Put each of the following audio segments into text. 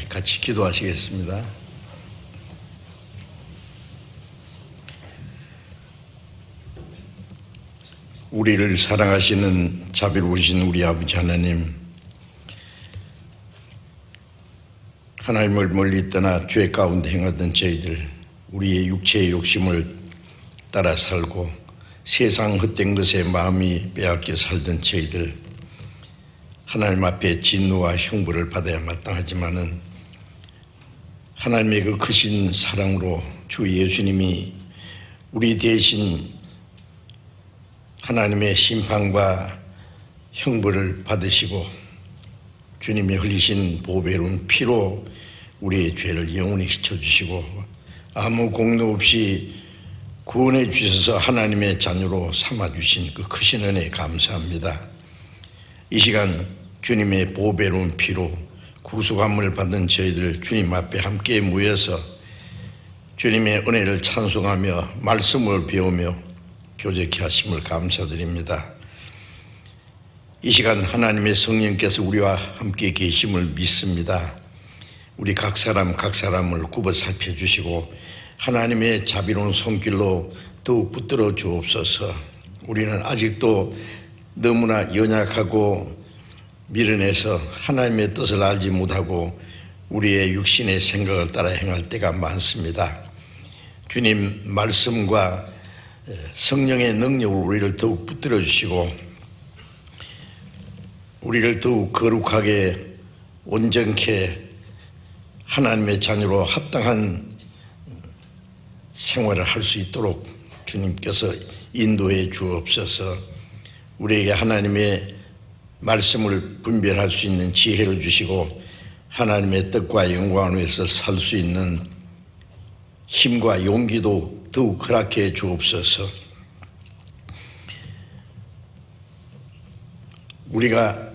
같이 기도하시겠습니다. 우리를 사랑하시는 자비로우신 우리 아버지 하나님, 하나님을 멀리 떠나 죄 가운데 행하던 저희들, 우리의 육체의 욕심을 따라 살고 세상 헛된 것에 마음이 빼앗겨 살던 저희들, 하나님 앞에 진노와 형벌을 받아야 마땅하지만은 하나님의 그 크신 사랑으로 주 예수님이 우리 대신 하나님의 심판과 형벌을 받으시고 주님이 흘리신 보배로운 피로 우리의 죄를 영원히 씻어주시고 아무 공로 없이 구원해 주셔서 하나님의 자녀로 삼아주신 그 크신 은혜에 감사합니다. 이 시간 주님의 보배로운 피로 구속함을 받은 저희들 주님 앞에 함께 모여서 주님의 은혜를 찬송하며 말씀을 배우며 교제케 하심을 감사드립니다. 이 시간 하나님의 성령께서 우리와 함께 계심을 믿습니다. 우리 각 사람을 굽어 살펴주시고 하나님의 자비로운 손길로 더욱 붙들어 주옵소서. 우리는 아직도 너무나 연약하고 미련해서 하나님의 뜻을 알지 못하고 우리의 육신의 생각을 따라 행할 때가 많습니다. 주님 말씀과 성령의 능력으로 우리를 더욱 붙들어 주시고 우리를 더욱 거룩하게 온전케 하나님의 자녀로 합당한 생활을 할 수 있도록 주님께서 인도해 주옵소서. 우리에게 하나님의 말씀을 분별할 수 있는 지혜를 주시고 하나님의 뜻과 영광을 위해서 살 수 있는 힘과 용기도 더욱 허락해 주옵소서. 우리가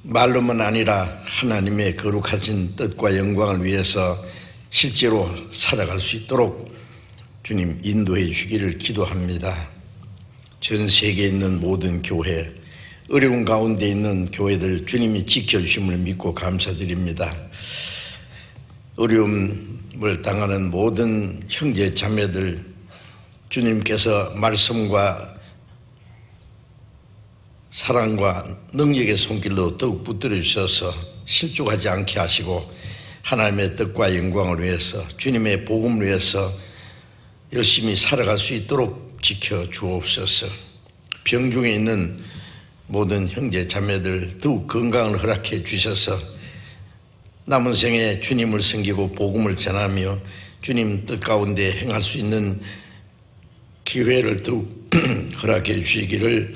말로만 아니라 하나님의 거룩하신 뜻과 영광을 위해서 실제로 살아갈 수 있도록 주님 인도해 주시기를 기도합니다. 전 세계에 있는 모든 교회, 어려운 가운데 있는 교회들 주님이 지켜주심을 믿고 감사드립니다. 어려움을 당하는 모든 형제 자매들 주님께서 말씀과 사랑과 능력의 손길로 더욱 붙들어 주셔서 실족하지 않게 하시고 하나님의 뜻과 영광을 위해서 주님의 복음을 위해서 열심히 살아갈 수 있도록 지켜 주옵소서. 병중에 있는 모든 형제 자매들 더욱 건강을 허락해 주셔서 남은 생에 주님을 섬기고 복음을 전하며 주님 뜻 가운데 행할 수 있는 기회를 더욱 허락해 주시기를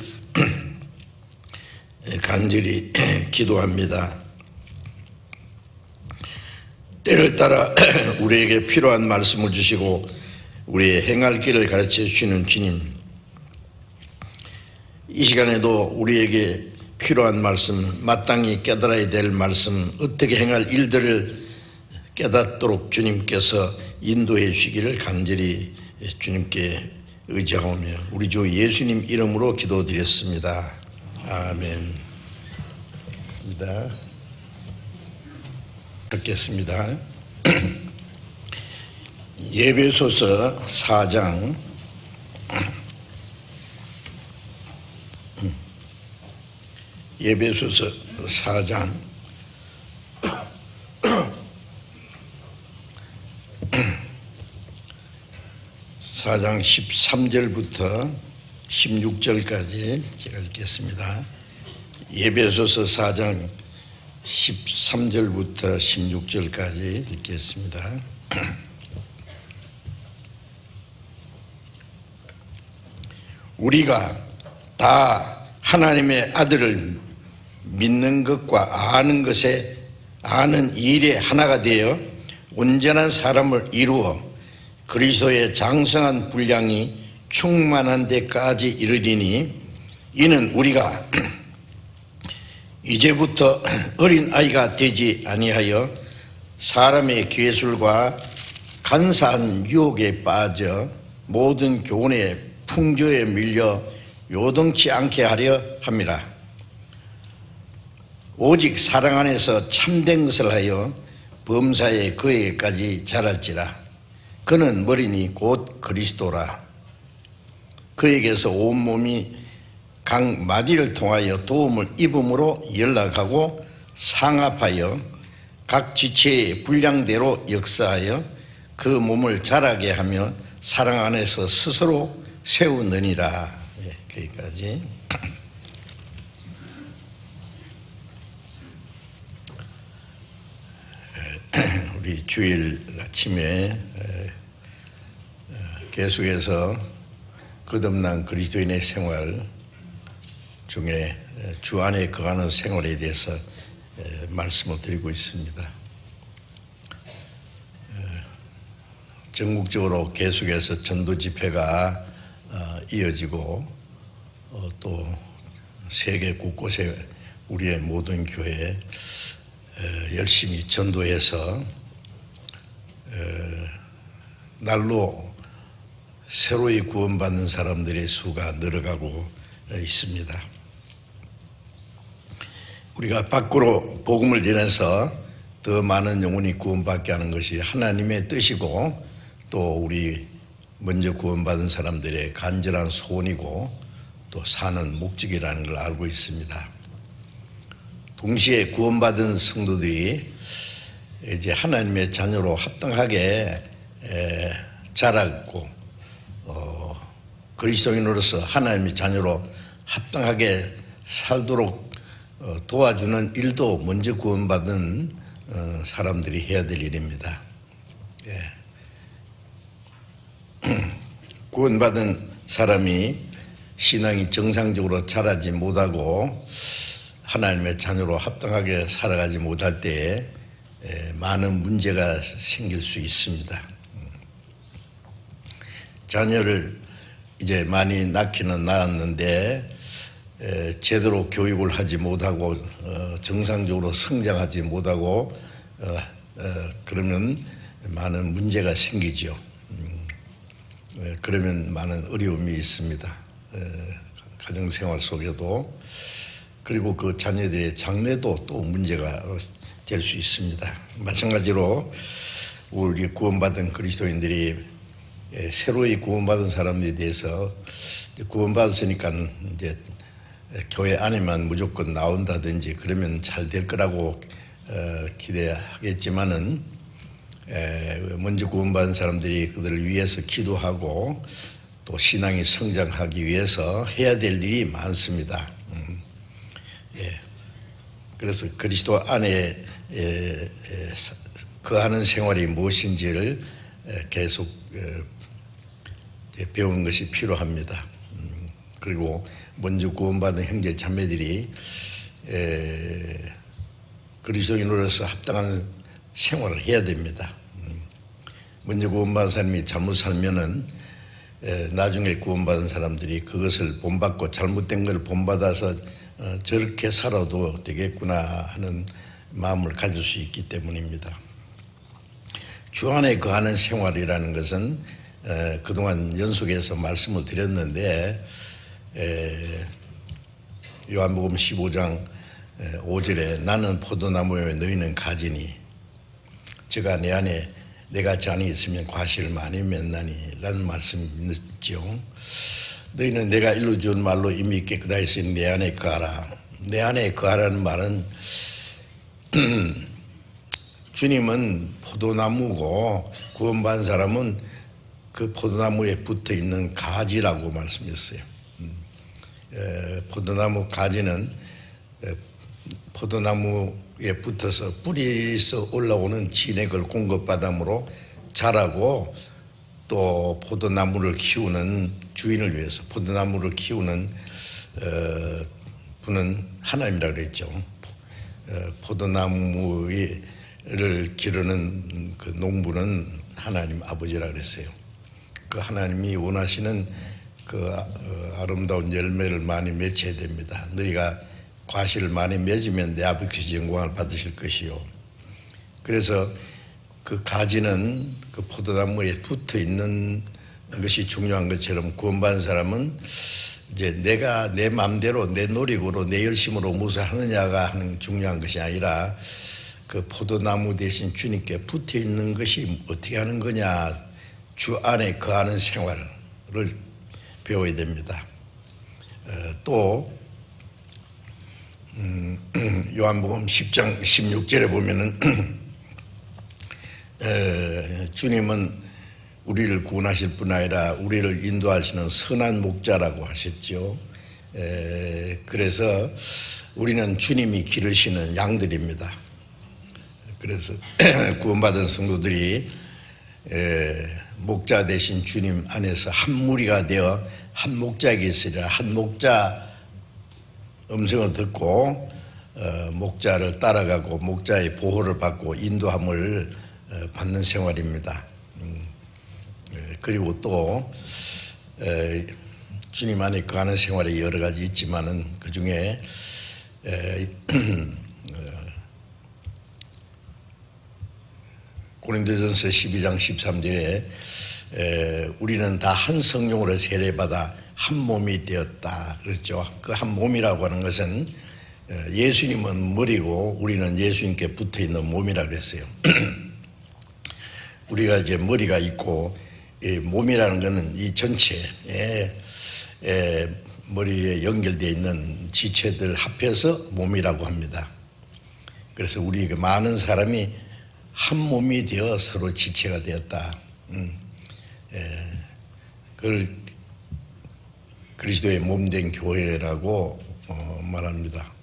간절히 기도합니다. 때를 따라 우리에게 필요한 말씀을 주시고 우리의 행할 길을 가르쳐 주시는 주님, 이 시간에도 우리에게 필요한 말씀, 마땅히 깨달아야 될 말씀, 어떻게 행할 일들을 깨닫도록 주님께서 인도해 주시기를 간절히 주님께 의지하오며 우리 주 예수님 이름으로 기도드렸습니다. 아멘. 읽겠습니다. 에베소서 4장 4장 13절부터 16절까지 제가 읽겠습니다. 에베소서 4장 13절부터 16절까지 읽겠습니다. 우리가 다 하나님의 아들을 믿는 것과 아는 일에 하나가 되어 온전한 사람을 이루어 그리스도의 장성한 분량이 충만한 데까지 이르리니 이는 우리가 이제부터 어린아이가 되지 아니하여 사람의 괴술과 간사한 유혹에 빠져 모든 교훈의 풍조에 밀려 요동치 않게 하려 함이라. 오직 사랑 안에서 참된 것을 하여 범사에 그에게까지 자랄지라. 그는 머리니 곧 그리스도라. 그에게서 온몸이 각 마디를 통하여 도움을 입음으로 연락하고 상합하여 각 지체의 분량대로 역사하여 그 몸을 자라게 하며 사랑 안에서 스스로 세우느니라. 거기까지. 우리 주일 아침에 계속해서 거듭난 그리스도인의 생활 중에 주 안에 거하는 생활에 대해서 말씀을 드리고 있습니다. 전국적으로 계속해서 전도 집회가 이어지고 또 세계 곳곳에 우리의 모든 교회 열심히 전도해서 날로 새로이 구원받는 사람들의 수가 늘어가고 있습니다. 우리가 밖으로 복음을 전해서 더 많은 영혼이 구원받게 하는 것이 하나님의 뜻이고 또 우리 먼저 구원받은 사람들의 간절한 소원이고 또 사는 목적이라는 걸 알고 있습니다. 동시에 구원받은 성도들이 이제 하나님의 자녀로 합당하게 자라고 그리스도인으로서 하나님의 자녀로 합당하게 살도록 도와주는 일도 먼저 구원받은 사람들이 해야 될 일입니다. 구원받은 사람이 신앙이 정상적으로 자라지 못하고 하나님의 자녀로 합당하게 살아가지 못할 때에 많은 문제가 생길 수 있습니다. 자녀를 이제 많이 낳기는 낳았는데 제대로 교육을 하지 못하고 정상적으로 성장하지 못하고 그러면 많은 문제가 생기죠. 그러면 많은 어려움이 있습니다. 가정생활 속에도. 그리고 그 자녀들의 장래도 또 문제가 될 수 있습니다. 마찬가지로 우리 구원받은 그리스도인들이 새로이 구원받은 사람들에 대해서 구원받았으니까 이제 교회 안에만 무조건 나온다든지 그러면 잘 될 거라고 기대하겠지만은 먼저 구원받은 사람들이 그들을 위해서 기도하고 또 신앙이 성장하기 위해서 해야 될 일이 많습니다. 그래서 그리스도 안에 거하는 생활이 무엇인지를 계속 배우는 것이 필요합니다. 그리고 먼저 구원받은 형제 자매들이 그리스도인으로서 합당한 생활을 해야 됩니다. 먼저 구원받은 사람이 잘못 살면은 나중에 구원받은 사람들이 그것을 본받고 잘못된 걸 본받아서 저렇게 살아도 되겠구나 하는 마음을 가질 수 있기 때문입니다. 주 안에 거하는 생활이라는 것은 그동안 연속해서 말씀을 드렸는데 요한복음 15장 5절에 나는 포도나무요 너희는 가지니 제가 내 안에 내가 잔이 있으면 과실을 많이 맺나니 라는 말씀이 있죠. 너희는 내가 일러준 말로 이미 깨끗하였으니 내 안에 거하라. 내 안에 거하라는 말은 주님은 포도나무고 구원받은 사람은 그 포도나무에 붙어있는 가지라고 말씀했어요. 포도나무 가지는 포도나무에 붙어서 뿌리에서 올라오는 진액을 공급받음으로 자라고 또 포도나무를 키우는 주인을 위해서 포도나무를 키우는 분은 하나님이라고 그랬죠. 포도나무를 기르는 그 농부는 하나님 아버지라고 그랬어요. 그 하나님이 원하시는 그 아름다운 열매를 많이 맺혀야 됩니다. 너희가 과실을 많이 맺으면 내 아버지 영광을 받으실 것이요. 그래서 그 가지는 그 포도나무에 붙어 있는 것이 중요한 것처럼 구원받은 사람은 이제 내가 내 마음대로 내 노력으로 내 열심으로 무엇을 하느냐가 하는 중요한 것이 아니라 그 포도나무 대신 주님께 붙어 있는 것이 어떻게 하는 거냐, 주 안에 거하는 생활을 배워야 됩니다. 또 요한복음 10장 16절에 보면은 주님은 우리를 구원하실 뿐 아니라 우리를 인도하시는 선한 목자라고 하셨죠. 그래서 우리는 주님이 기르시는 양들입니다. 그래서 구원받은 성도들이 목자 대신 주님 안에서 한 무리가 되어 한 목자에게 있으리라. 한 목자 음성을 듣고 목자를 따라가고 목자의 보호를 받고 인도함을 받는 생활입니다. 그리고 또 주님 안에 거하는 생활이 여러 가지 있지만은 그 중에 고린도전서 12장 13절에 우리는 다 한 성령으로 세례받아 한 몸이 되었다 그랬죠. 그 한 몸이라고 하는 것은 예수님은 머리고 우리는 예수님께 붙어있는 몸이라고 그랬어요. 우리가 이제 머리가 있고 이 몸이라는 것은 이 전체에 머리에 연결되어 있는 지체들 합해서 몸이라고 합니다. 그래서 우리 많은 사람이 한 몸이 되어 서로 지체가 되었다. 그걸 그리스도의 몸된 교회라고 말합니다.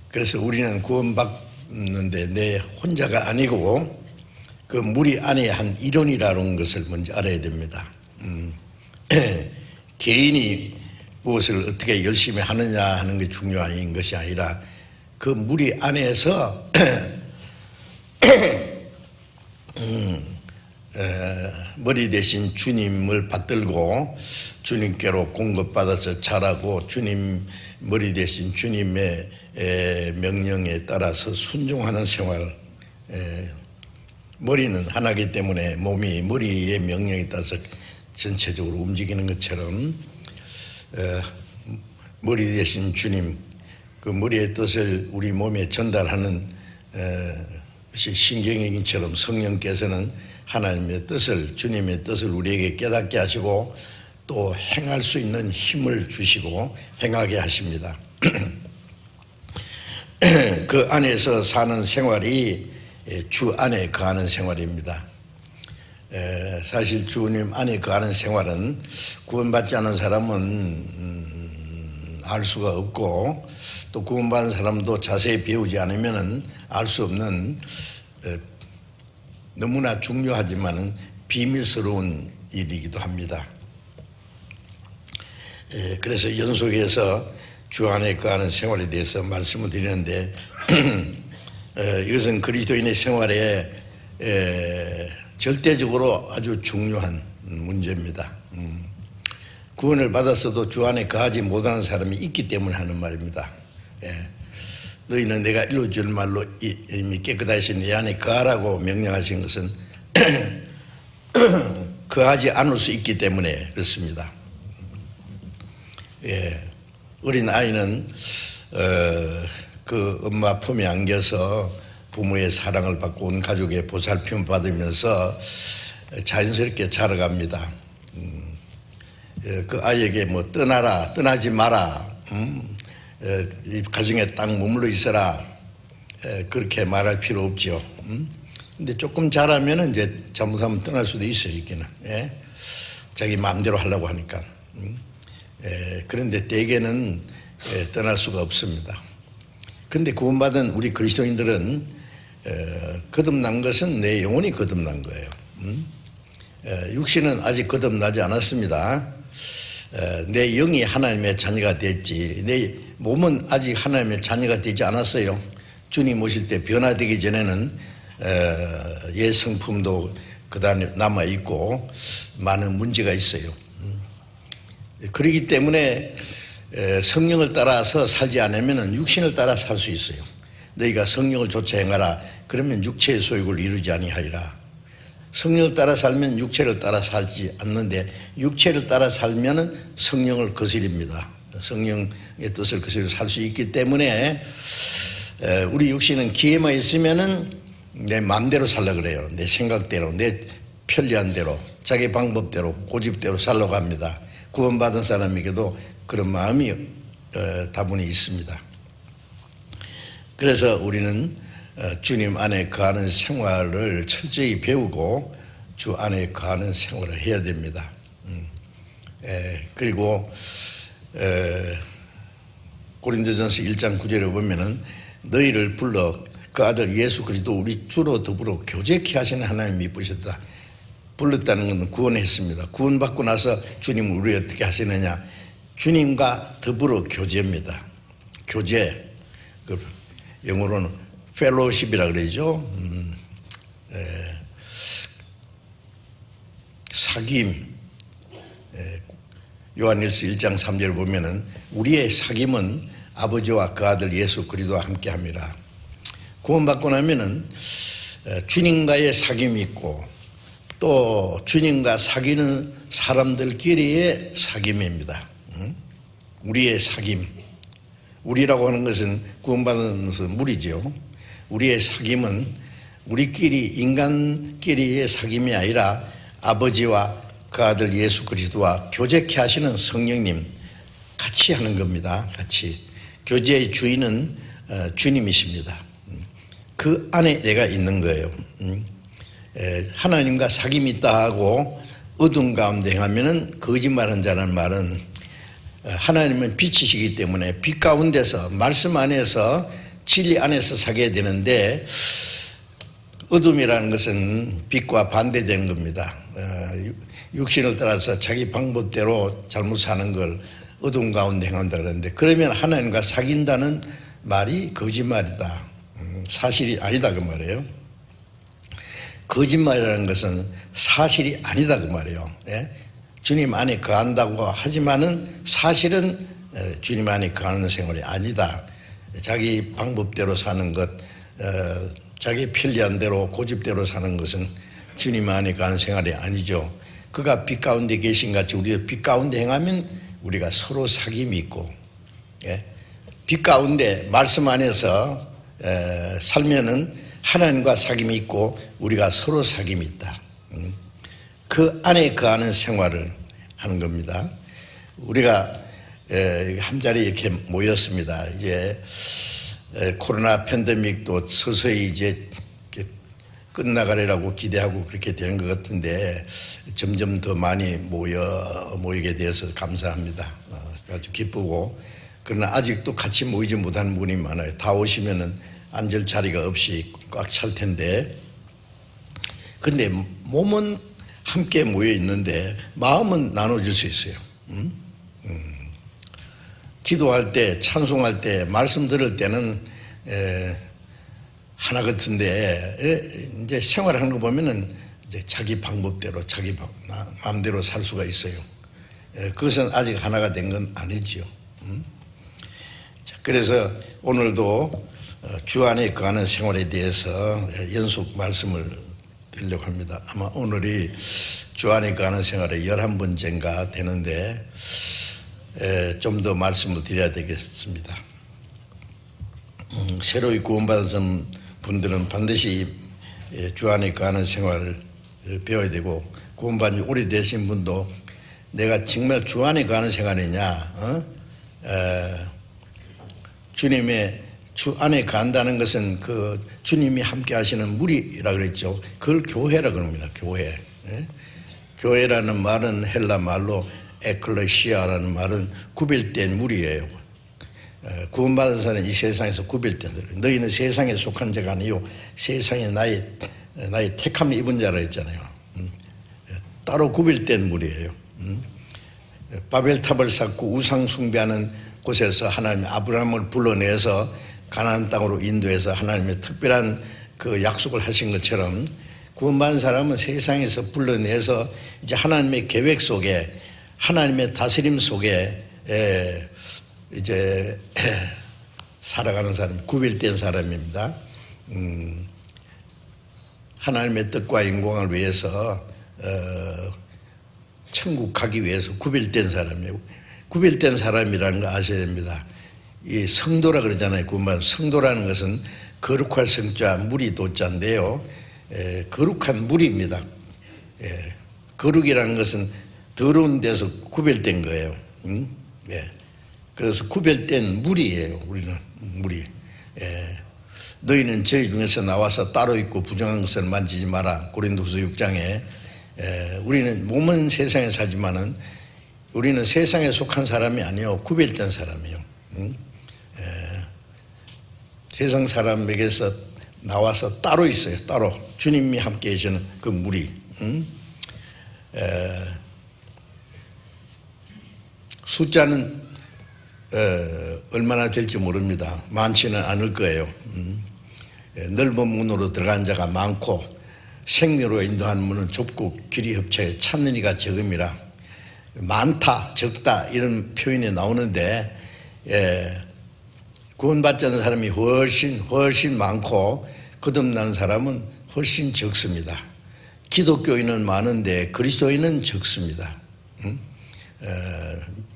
그래서 우리는 구원받는데 내 혼자가 아니고 그 무리 안에 한 일원이라는 것을 먼저 알아야 됩니다. 개인이 무엇을 어떻게 열심히 하느냐 하는 게 중요한 것이 아니라 그 무리 안에서 머리 대신 주님을 받들고 주님께로 공급받아서 자라고 주님 머리 대신 주님의 명령에 따라서 순종하는 생활. 머리는 하나이기 때문에 몸이 머리의 명령에 따라서 전체적으로 움직이는 것처럼 머리 대신 주님, 그 머리의 뜻을 우리 몸에 전달하는 것이 신경이처럼 성령께서는 하나님의 뜻을, 주님의 뜻을 우리에게 깨닫게 하시고 또 행할 수 있는 힘을 주시고 행하게 하십니다. 그 안에서 사는 생활이 주 안에 거하는 생활입니다. 사실 주님 안에 거하는 생활은 구원받지 않은 사람은 알 수가 없고 또 구원받은 사람도 자세히 배우지 않으면 알 수 없는 너무나 중요하지만 비밀스러운 일이기도 합니다. 그래서 연속해서 주 안에 거하는 생활에 대해서 말씀을 드리는데 이것은 그리스도인의 생활에 절대적으로 아주 중요한 문제입니다. 구원을 받았어도 주 안에 거하지 못하는 사람이 있기 때문에 하는 말입니다. 너희는 내가 일러줄 말로 이미 깨끗하신 내 안에 거하라고 명령하신 것은 거하지 않을 수 있기 때문에 그렇습니다. 어린 아이는 그 엄마 품에 안겨서 부모의 사랑을 받고 온 가족의 보살핌을 받으면서 자연스럽게 자라갑니다. 그 아이에게 뭐 떠나라, 떠나지 마라, 이 가정에 딱 머물러 있어라, 그렇게 말할 필요 없죠. 근데 조금 자라면 이제 잘못하면 떠날 수도 있어요, 있기는. 자기 마음대로 하려고 하니까. 그런데 대개는 떠날 수가 없습니다. 그런데 구원받은 우리 그리스도인들은 거듭난 것은 내 영혼이 거듭난 거예요. 육신은 아직 거듭나지 않았습니다. 내 영이 하나님의 자녀가 됐지 내 몸은 아직 하나님의 자녀가 되지 않았어요. 주님 오실 때 변화되기 전에는 옛 성품도 그다음에 남아있고 많은 문제가 있어요. 그렇기 때문에 성령을 따라서 살지 않으면 육신을 따라 살 수 있어요. 너희가 성령을 좇아 행하라. 그러면 육체의 소욕을 이루지 아니하리라. 성령을 따라 살면 육체를 따라 살지 않는데 육체를 따라 살면 성령을 거스립니다. 성령의 뜻을 거스려 살 수 있기 때문에 우리 육신은 기회만 있으면은 내 마음대로 살라 그래요. 내 생각대로, 내 편리한 대로, 자기 방법대로, 고집대로 살려고 합니다. 구원받은 사람에게도 그런 마음이 다분히 있습니다. 그래서 우리는 주님 안에 거하는 생활을 철저히 배우고 주 안에 거하는 생활을 해야 됩니다. 그리고 고린도전서 1장 9절에 보면은 너희를 불러 그 아들 예수 그리스도 우리 주로 더불어 교제케 하시는 하나님이 이쁘셨다. 불렀다는 것은 구원했습니다. 구원받고 나서 주님은 우리 어떻게 하시느냐? 주님과 더불어 교제입니다. 교제, 그 영어로는 펠로우십이라 그러죠. 사귐. 요한일서 1장 3절을 보면은 우리의 사귐은 아버지와 그 아들 예수 그리스도와 함께함이라. 구원받고 나면은 주님과의 사귐이 있고 또 주님과 사귀는 사람들끼리의 사귐입니다. 우리의 사귐. 우리라고 하는 것은 구원받은 것은 무리죠. 우리의 사귐은 우리끼리 인간끼리의 사귐이 아니라 아버지와 그 아들 예수 그리스도와 교제케 하시는 성령님 같이 하는 겁니다. 같이. 교제의 주인은 주님이십니다. 그 안에 내가 있는 거예요. 하나님과 사귐이 있다 하고 어둠 가운데 행하면은 거짓말한 자라는 말은 하나님은 빛이시기 때문에 빛 가운데서 말씀 안에서 진리 안에서 사귀어야 되는데 어둠이라는 것은 빛과 반대되는 겁니다. 육신을 따라서 자기 방법대로 잘못 사는 걸 어둠 가운데 행한다 그러는데 그러면 하나님과 사귄다는 말이 거짓말이다. 사실이 아니다 그 말이에요. 거짓말이라는 것은 사실이 아니다 그 말이에요. 예? 주님 안에 거한다고 하지만은 사실은 주님 안에 거하는 생활이 아니다. 자기 방법대로 사는 것, 자기 편리한 대로 고집대로 사는 것은 주님 안에 거하는 생활이 아니죠. 그가 빛 가운데 계신 같이 우리가 빛 가운데 행하면 우리가 서로 사귐이 있고, 예? 빛 가운데 말씀 안에서 살면은 하나님과 사귐이 있고 우리가 서로 사귐이 있다. 그 안에 거하는 생활을 하는 겁니다. 우리가 한자리에 이렇게 모였습니다. 이제 코로나 팬데믹도 서서히 이제 끝나가리라고 기대하고 그렇게 되는 것 같은데 점점 더 많이 모이게 되어서 감사합니다. 아주 기쁘고 그러나 아직도 같이 모이지 못하는 분이 많아요. 다 오시면은 앉을 자리가 없이 꽉 찰 텐데 근데 몸은 함께 모여 있는데 마음은 나눠질 수 있어요. 기도할 때, 찬송할 때, 말씀 들을 때는 하나 같은데 이제 생활하는 거 보면은 이제 자기 방법대로, 자기 마음대로 살 수가 있어요. 그것은 아직 하나가 된 건 아니지요. 그래서 오늘도 주 안에 거하는 생활에 대해서 연속 말씀을 드리려고 합니다. 아마 오늘이 주 안에 거하는 생활의 11번째인가 되는데 좀 더 말씀을 드려야 되겠습니다. 새로이 구원받은 분들은 반드시 주 안에 거하는 생활을 배워야 되고 구원받은 지 오래되신 분도 내가 정말 주 안에 거하는 생활이냐 주님의 주 안에 간다는 것은 그 주님이 함께 하시는 무리라 그랬죠. 그걸 교회라 그럽니다. 교회. 교회라는 말은 헬라 말로 에클레시아라는 말은 구별된 무리예요. 구원받은 사람은 이 세상에서 구별된 사람. 너희는 세상에 속한 자가 아니요 세상에 나의 택함을 입은 자라 했잖아요. 따로 구별된 무리예요. 바벨탑을 쌓고 우상 숭배하는 곳에서 하나님이 아브라함을 불러내서 가나안 땅으로 인도해서 하나님의 특별한 그 약속을 하신 것처럼 구원받은 사람은 세상에서 불러내서 이제 하나님의 계획 속에 하나님의 다스림 속에 이제 살아가는 사람, 구별된 사람입니다. 하나님의 뜻과 영광을 위해서 천국 가기 위해서 구별된 사람이에요. 구별된 사람이라는 거 아셔야 됩니다. 이 성도라 그러잖아요. 구원받은 성도라는 것은 거룩할 성자 물이 도자인데요. 거룩한 물입니다. 거룩이라는 것은 더러운 데서 구별된 거예요. 그래서 구별된 물이에요. 우리는 물이. 너희는 저희 중에서 나와서 따로 있고 부정한 것을 만지지 마라. 고린도후서 6장에 우리는 몸은 세상에 사지만은 우리는 세상에 속한 사람이 아니요 구별된 사람이에요. 세상 사람에게서 나와서 따로 있어요. 따로 주님이 함께 계시는 그 물이. 숫자는 얼마나 될지 모릅니다. 많지는 않을 거예요. 넓은 문으로 들어간 자가 많고 생명으로 인도하는 문은 좁고 길이 협착해 찾는 이가 적음이라. 많다 적다 이런 표현이 나오는데 구원받지 않는 사람이 훨씬 많고 거듭난 사람은 훨씬 적습니다. 기독교인은 많은데 그리스도인은 적습니다.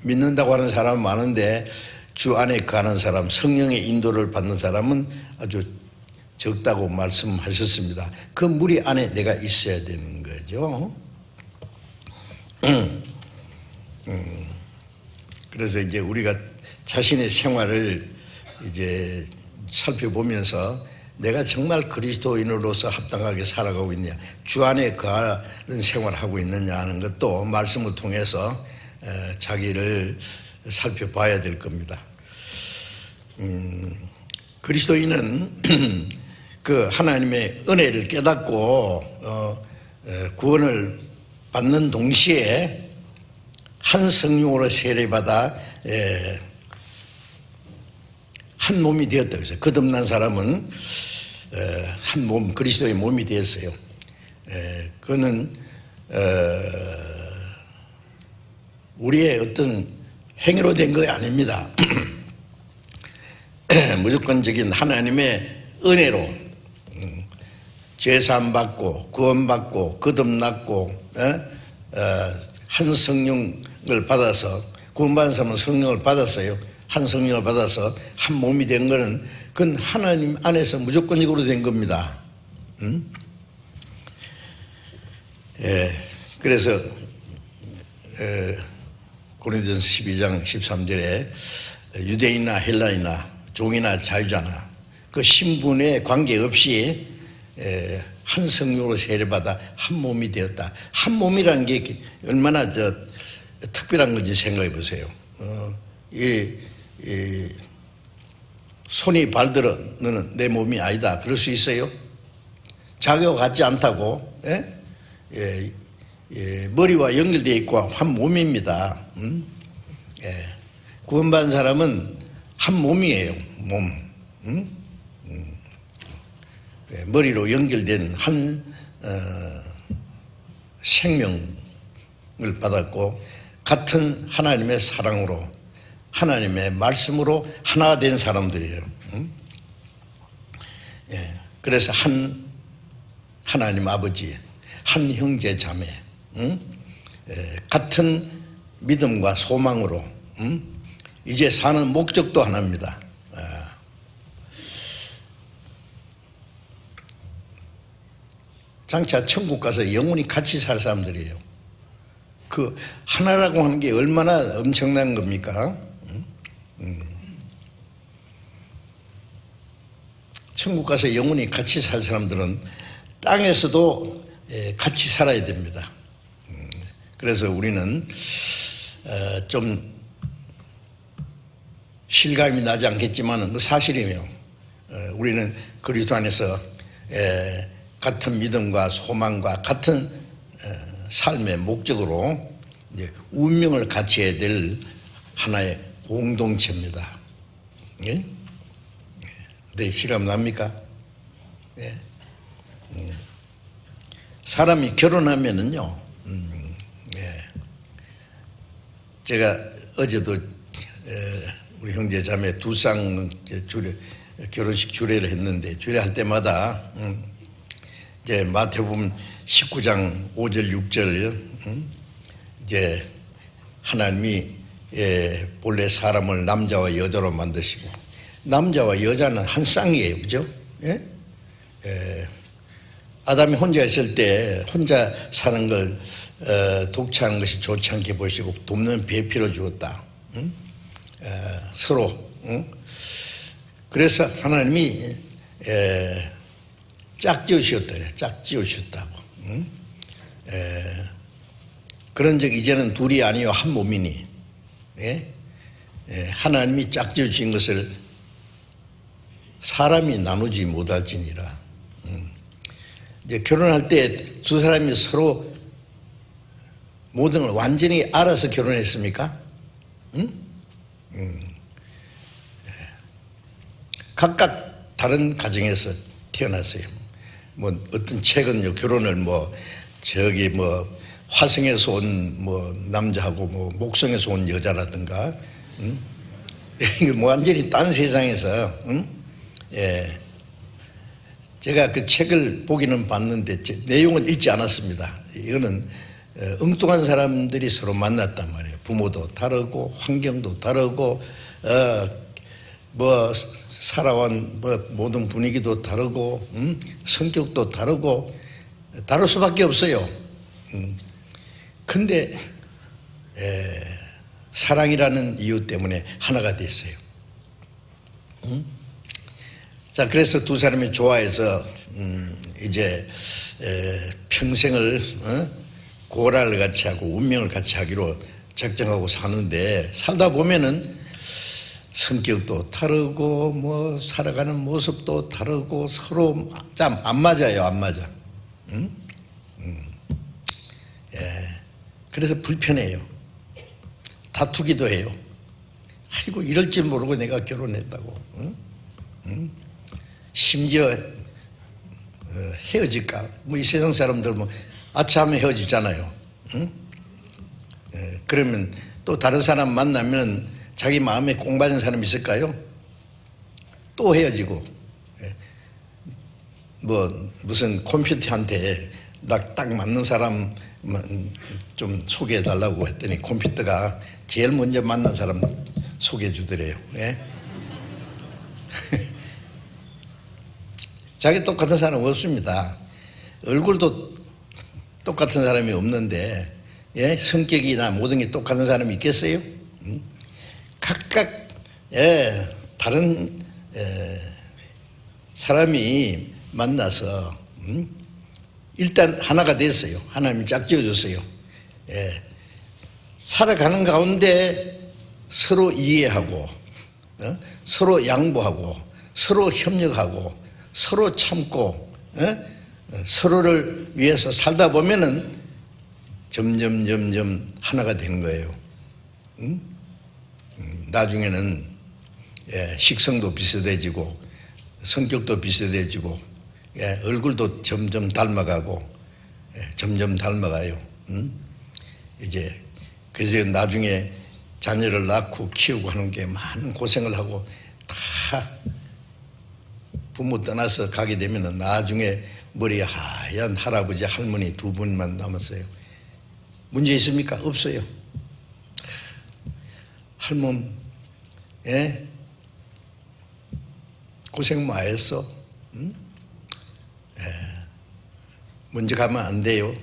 믿는다고 하는 사람은 많은데 주 안에 가는 사람, 성령의 인도를 받는 사람은 아주 적다고 말씀하셨습니다. 그 무리 안에 내가 있어야 되는 거죠. 그래서 이제 우리가 자신의 생활을 이제 살펴보면서 내가 정말 그리스도인으로서 합당하게 살아가고 있느냐, 주 안에 거하는 생활을 하고 있느냐 하는 것도 말씀을 통해서 자기를 살펴봐야 될 겁니다. 그리스도인은 그 하나님의 은혜를 깨닫고 구원을 받는 동시에 한 성령으로 세례받아 한 몸이 되었다. 그래서 거듭난 사람은 한 몸, 그리스도의 몸이 되었어요. 그거는 우리의 어떤 행위로 된 거 아닙니다. 무조건적인 하나님의 은혜로 제사함 받고 구원받고 거듭났고 한 성령을 받아서 구원받은 사람은 성령을 받았어요. 한 성령을 받아서 한 몸이 된 것은 그건 하나님 안에서 무조건적으로 된 겁니다. 그래서 고린도전서 12장 13절에 유대인이나 헬라이나 종이나 자유자나 그 신분에 관계없이 한 성령으로 세례받아 한 몸이 되었다. 한 몸이라는 게 얼마나 특별한 건지 생각해 보세요. 손이 발들어 너는 내 몸이 아니다. 그럴 수 있어요? 자기와 같지 않다고. 머리와 연결되어 있고 한 몸입니다. 구원받은 사람은 한 몸이에요. 몸. 머리로 연결된 한 생명을 받았고 같은 하나님의 사랑으로 하나님의 말씀으로 하나가 된 사람들이에요. 그래서 한 하나님 아버지, 한 형제 자매, 같은 믿음과 소망으로 이제 사는 목적도 하나입니다. 장차 천국 가서 영원히 같이 살 사람들이에요. 그 하나라고 하는 게 얼마나 엄청난 겁니까? 천국 가서 영원히 같이 살 사람들은 땅에서도 같이 살아야 됩니다. 그래서 우리는 좀 실감이 나지 않겠지만 사실이며 우리는 그리스도 안에서 같은 믿음과 소망과 같은 삶의 목적으로 이제 운명을 같이 해야 될 하나의 공동체입니다. 예? 네, 실감 납니까? 예. 사람이 결혼하면은요, 제가 어제도 우리 형제 자매 두 쌍 결혼식 주례를 했는데 주례할 때마다 이제 마태복음 19장 5절 6절 이제 하나님이 본래 사람을 남자와 여자로 만드시고, 남자와 여자는 한 쌍이에요, 그죠? 예? 아담이 혼자 있을 때 혼자 사는 걸 독차하는 것이 좋지 않게 보시고 돕는 배필을 주었다. 응? 서로. 응? 그래서 하나님이 짝지으셨더래. 짝지으셨다고. 응? 그런 적 이제는 둘이 아니요 한 몸이니, 예? 하나님이 짝지으신 것을 사람이 나누지 못할지니라. 이제 결혼할 때 두 사람이 서로 모든 걸 완전히 알아서 결혼했습니까? 응? 각각 다른 가정에서 태어났어요. 뭐 어떤 책은요, 결혼을 화성에서 온 남자하고 목성에서 온 여자라든가, 이거 완전히 딴 세상에서, 예. 제가 그 책을 보기는 봤는데 내용은 읽지 않았습니다. 이거는 엉뚱한 사람들이 서로 만났단 말이에요. 부모도 다르고 환경도 다르고 살아온 모든 분위기도 다르고 성격도 다르고 다를 수밖에 없어요. 근데 사랑이라는 이유 때문에 하나가 됐어요. 자, 그래서 두 사람이 좋아해서 이제 평생을 고라를 같이 하고 운명을 같이 하기로 작정하고 사는데, 살다 보면은 성격도 다르고 살아가는 모습도 다르고 서로 참 안 맞아요. 안 맞아. 그래서 불편해요. 다투기도 해요. 아이고, 이럴 줄 모르고 내가 결혼했다고. 심지어 헤어질까? 이 세상 사람들 아차하면 헤어지잖아요. 그러면 또 다른 사람 만나면 자기 마음에 꼭 맞은 사람 있을까요? 또 헤어지고. 무슨 컴퓨터한테 딱 맞는 사람 좀 소개해 달라고 했더니 컴퓨터가 제일 먼저 만난 사람 소개해 주더래요. 예? 자기 똑같은 사람 없습니다. 얼굴도 똑같은 사람이 없는데, 예? 성격이나 모든 게 똑같은 사람이 있겠어요? 각각 다른 사람이 만나서 일단 하나가 됐어요. 하나님이 짝지어줬어요. 살아가는 가운데 서로 이해하고, 서로 양보하고, 서로 협력하고, 서로 참고, 서로를 위해서 살다 보면은 점점 하나가 되는 거예요. 나중에는 식성도 비슷해지고 성격도 비슷해지고 얼굴도 점점 닮아가고 점점 닮아가요. 이제 그래서 나중에 자녀를 낳고 키우고 하는 게 많은 고생을 하고 다 부모 떠나서 가게 되면 나중에 머리 하얀 할아버지 할머니 두 분만 남았어요. 문제 있습니까? 없어요. 할멈 고생 많이 했어. 먼저 가면 안 돼요.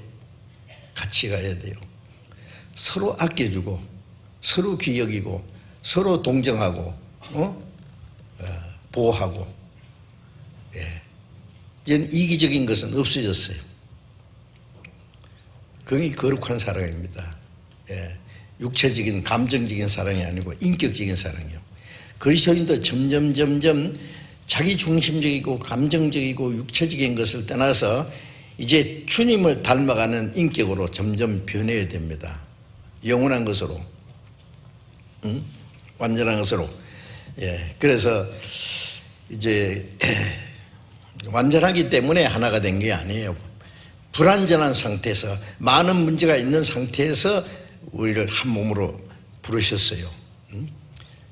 같이 가야 돼요. 서로 아껴주고 서로 귀 여기고 서로 동정하고 보호하고. 이제는 이기적인 것은 없어졌어요. 그게 거룩한 사랑입니다. 육체적인 감정적인 사랑이 아니고 인격적인 사랑이요. 그리스도인도 점점 자기 중심적이고 감정적이고 육체적인 것을 떠나서 이제 주님을 닮아가는 인격으로 점점 변해야 됩니다. 영원한 것으로, 완전한 것으로. 그래서 이제 완전하기 때문에 하나가 된 게 아니에요. 불완전한 상태에서 많은 문제가 있는 상태에서 우리를 한 몸으로 부르셨어요.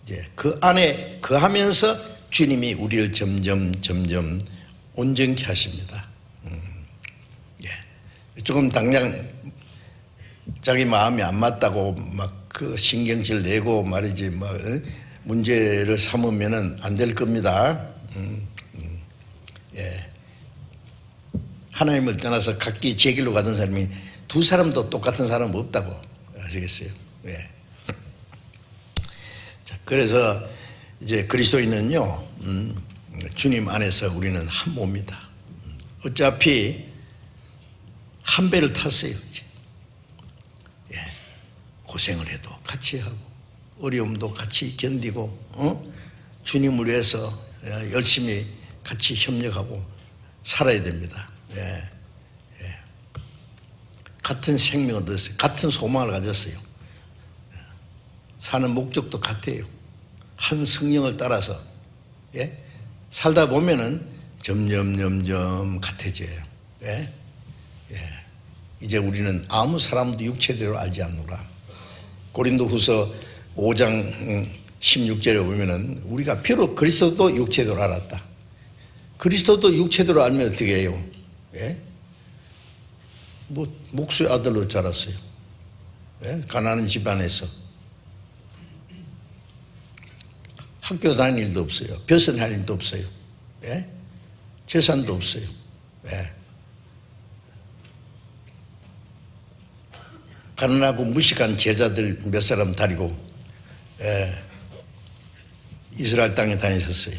이제 그 안에 거하면서 주님이 우리를 점점 온전케 하십니다. 조금 당장 자기 마음이 안 맞다고 막 그 신경질 내고 말이지 뭐 문제를 삼으면은 안 될 겁니다. 예. 하나님을 떠나서 각기 제 길로 가던 사람이 두 사람도 똑같은 사람 없다고 아시겠어요? 예. 자, 그래서 이제 그리스도인은요, 주님 안에서 우리는 한 몸이다. 어차피 한 배를 탔어요. 이제. 예. 고생을 해도 같이 하고 어려움도 같이 견디고 주님을 위해서 열심히 같이 협력하고 살아야 됩니다. 예. 예. 같은 생명을 얻었어요. 같은 소망을 가졌어요. 사는 목적도 같아요. 한 성령을 따라서 예? 살다 보면은 점점 같아져요. 예? 예. 이제 우리는 아무 사람도 육체대로 알지 않노라. 고린도후서 5장 16절에 보면은 우리가 비록 그리스도도 육체대로 알았다. 그리스도도 육체대로 알면 어떻게 해요? 예? 뭐 목수의 아들로 자랐어요. 예? 가난한 집안에서 학교 다닐 일도 없어요. 벼슬할 일도 없어요. 예? 재산도 없어요. 예. 가난하고 무식한 제자들 몇 사람 다니고 이스라엘 땅에 다니셨어요.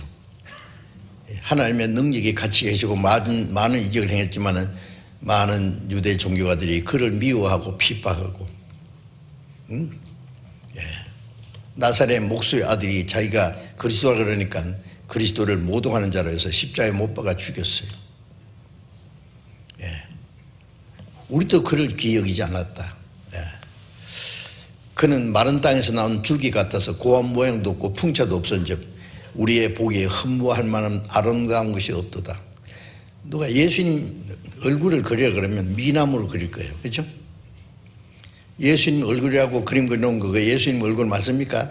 하나님의 능력이 같이 계시고 많은 이적을 행했지만은 많은 유대 종교가들이 그를 미워하고 핍박하고, 나사렛 목수의 아들이 자기가 그리스도라 그러니까 그리스도를 모독하는 자로 해서 십자가에 못 박아 죽였어요. 예. 우리도 그를 귀히 여기지 않았다. 예. 그는 마른 땅에서 나온 줄기 같아서 고한 모양도 없고 풍차도 없은즉 우리의 보기에 흠모할 만한 아름다운 것이 없도다. 누가 예수님 얼굴을 그리라 그러면 미나무로 그릴 거예요. 그렇죠? 예수님 얼굴이라고 그림 그려놓은 거 예수님 얼굴 맞습니까?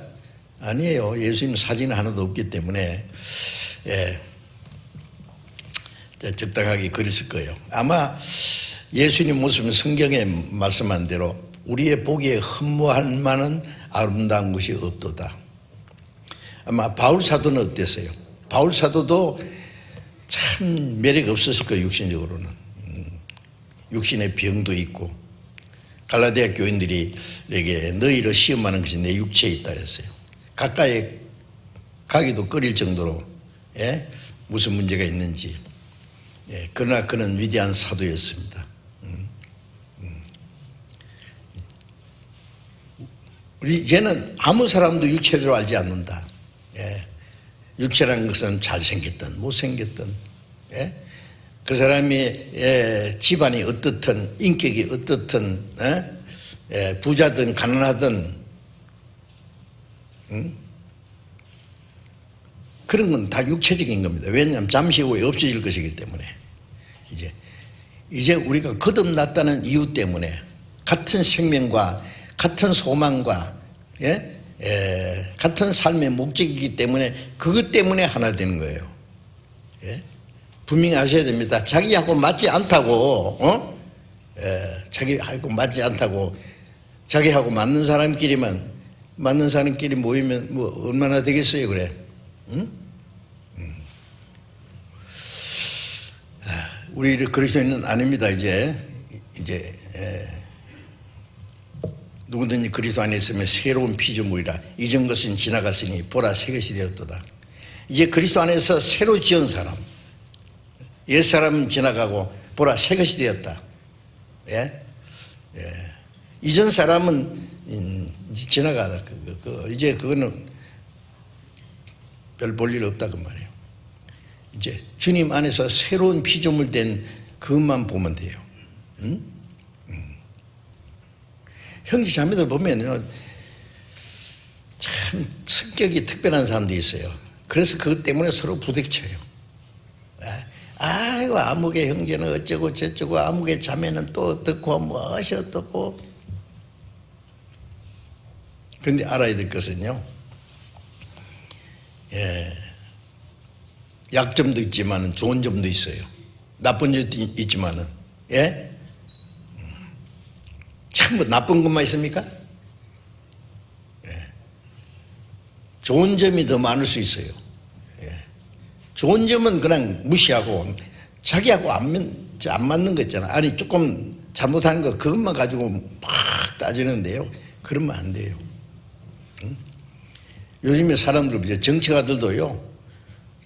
아니에요. 예수님 사진 하나도 없기 때문에 적당하게 그렸을 거예요. 아마 예수님 모습은 성경에 말씀한 대로 우리의 보기에 흠모할 만한 아름다운 것이 없도다. 아마 바울 사도는 어땠어요? 바울 사도도 참 매력 없었을 거예요. 육신적으로는. 육신의 병도 있고 갈라디아 교인들에게 너희를 시험하는 것이 내 육체에 있다 했어요. 가까이 가기도 꺼릴 정도로 무슨 문제가 있는지. 그러나 그는 위대한 사도였습니다. 얘는 아무 사람도 육체대로 알지 않는다. 육체라는 것은 잘생겼든 못생겼든 그 사람이 집안이 어떻든 인격이 어떻든 부자든 가난하든 그런 건 다 육체적인 겁니다. 왜냐하면 잠시 후에 없어질 것이기 때문에 이제 우리가 거듭났다는 이유 때문에 같은 생명과 같은 소망과 같은 삶의 목적이기 때문에 그것 때문에 하나 되는 거예요. 분명히 아셔야 됩니다. 자기하고 맞지 않다고, 자기하고 맞지 않다고, 자기하고 맞는 사람끼리 모이면 뭐 얼마나 되겠어요, 그래? 응? 우리 그리스도인은 아닙니다. 이제 누구든지 그리스도 안에 있으면 새로운 피조물이라 이전 것은 지나갔으니 보라 새 것이 되었도다. 이제 그리스도 안에서 새로 지은 사람. 옛사람은 지나가고 보라 새 것이 되었다. 이전 사람은 지나가다. 이제 그거는 별 볼 일 없다 그 말이에요. 이제 주님 안에서 새로운 피조물 된 그것만 보면 돼요. 형제 자매들 보면 참 성격이 특별한 사람들이 있어요. 그래서 그것 때문에 서로 부딪혀요. 아이고 아무개 형제는 어쩌고 저쩌고 아무개 자매는 또 어떻고 무엇이 어떻고. 그런데 알아야 될 것은요, 약점도 있지만 좋은 점도 있어요. 나쁜 점도 있지만은 참 뭐 나쁜 것만 있습니까? 좋은 점이 더 많을 수 있어요. 예. 좋은 점은 그냥 무시하고 자기하고 안 맞는 거 있잖아. 아니 조금 잘못한 거 그것만 가지고 막 따지는데요. 그러면 안 돼요. 응? 요즘에 사람들, 정치가들도요.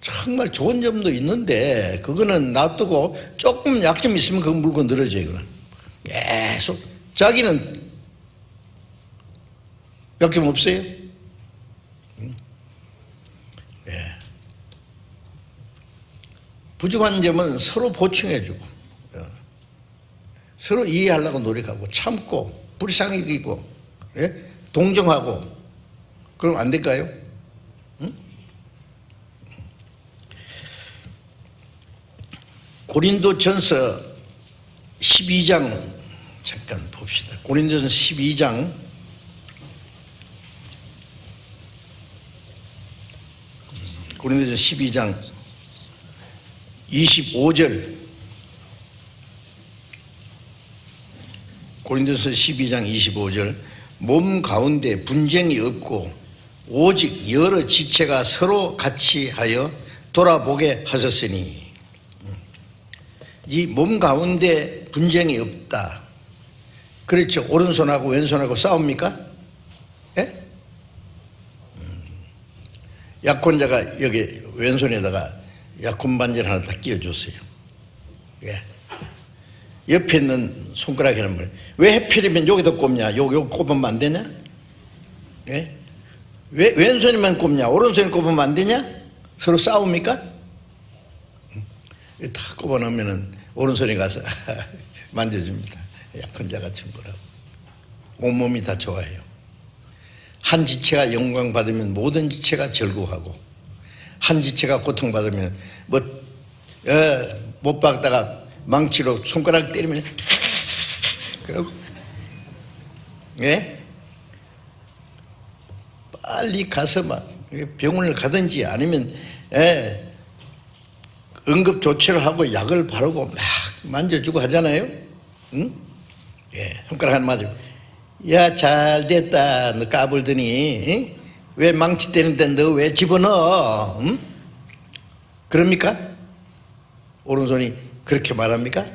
정말 좋은 점도 있는데 그거는 놔두고 조금 약점 있으면 그 물건 늘어져요. 그건 계속 자기는 약점 없어요? 예. 부족한 점은 서로 보충해주고 서로 이해하려고 노력하고 참고 불쌍히 여기고 예? 동정하고 그럼 안 될까요? 응? 고린도전서 12장 잠깐 봅시다. 고린도전서 12장 25절 고린도전서 12장 25절 몸 가운데 분쟁이 없고 오직 여러 지체가 서로 같이 하여 돌아보게 하셨으니 이 몸 가운데 분쟁이 없다. 그렇죠. 오른손하고 왼손하고 싸웁니까? 예? 약혼자가 여기 왼손에다가 약혼 반지를 하나 딱 끼워줬어요. 예. 옆에 있는 손가락이란 말이에요. 왜 하필이면 여기다 꼽냐? 여기 꼽으면 안 되냐? 예? 왜 왼손이만 꼽냐? 오른손이 꼽으면 안 되냐? 서로 싸웁니까? 다 꼽아놓으면 오른손에 가서 만져줍니다. 약혼자 같은 거라고. 온몸이 다 좋아해요. 한 지체가 영광 받으면 모든 지체가 즐거워하고 한 지체가 고통받으면 못 박다가 망치로 손가락 때리면 그러고 예? 빨리 가서 막 병원을 가든지 아니면 응급 조치를 하고 약을 바르고 막 만져주고 하잖아요. 응? 예, 손가락 하나 맞으면 야 잘됐다 너 까불더니 응? 왜 망치 때리는데 너 왜 집어넣어? 응? 그럽니까? 오른손이 그렇게 말합니까?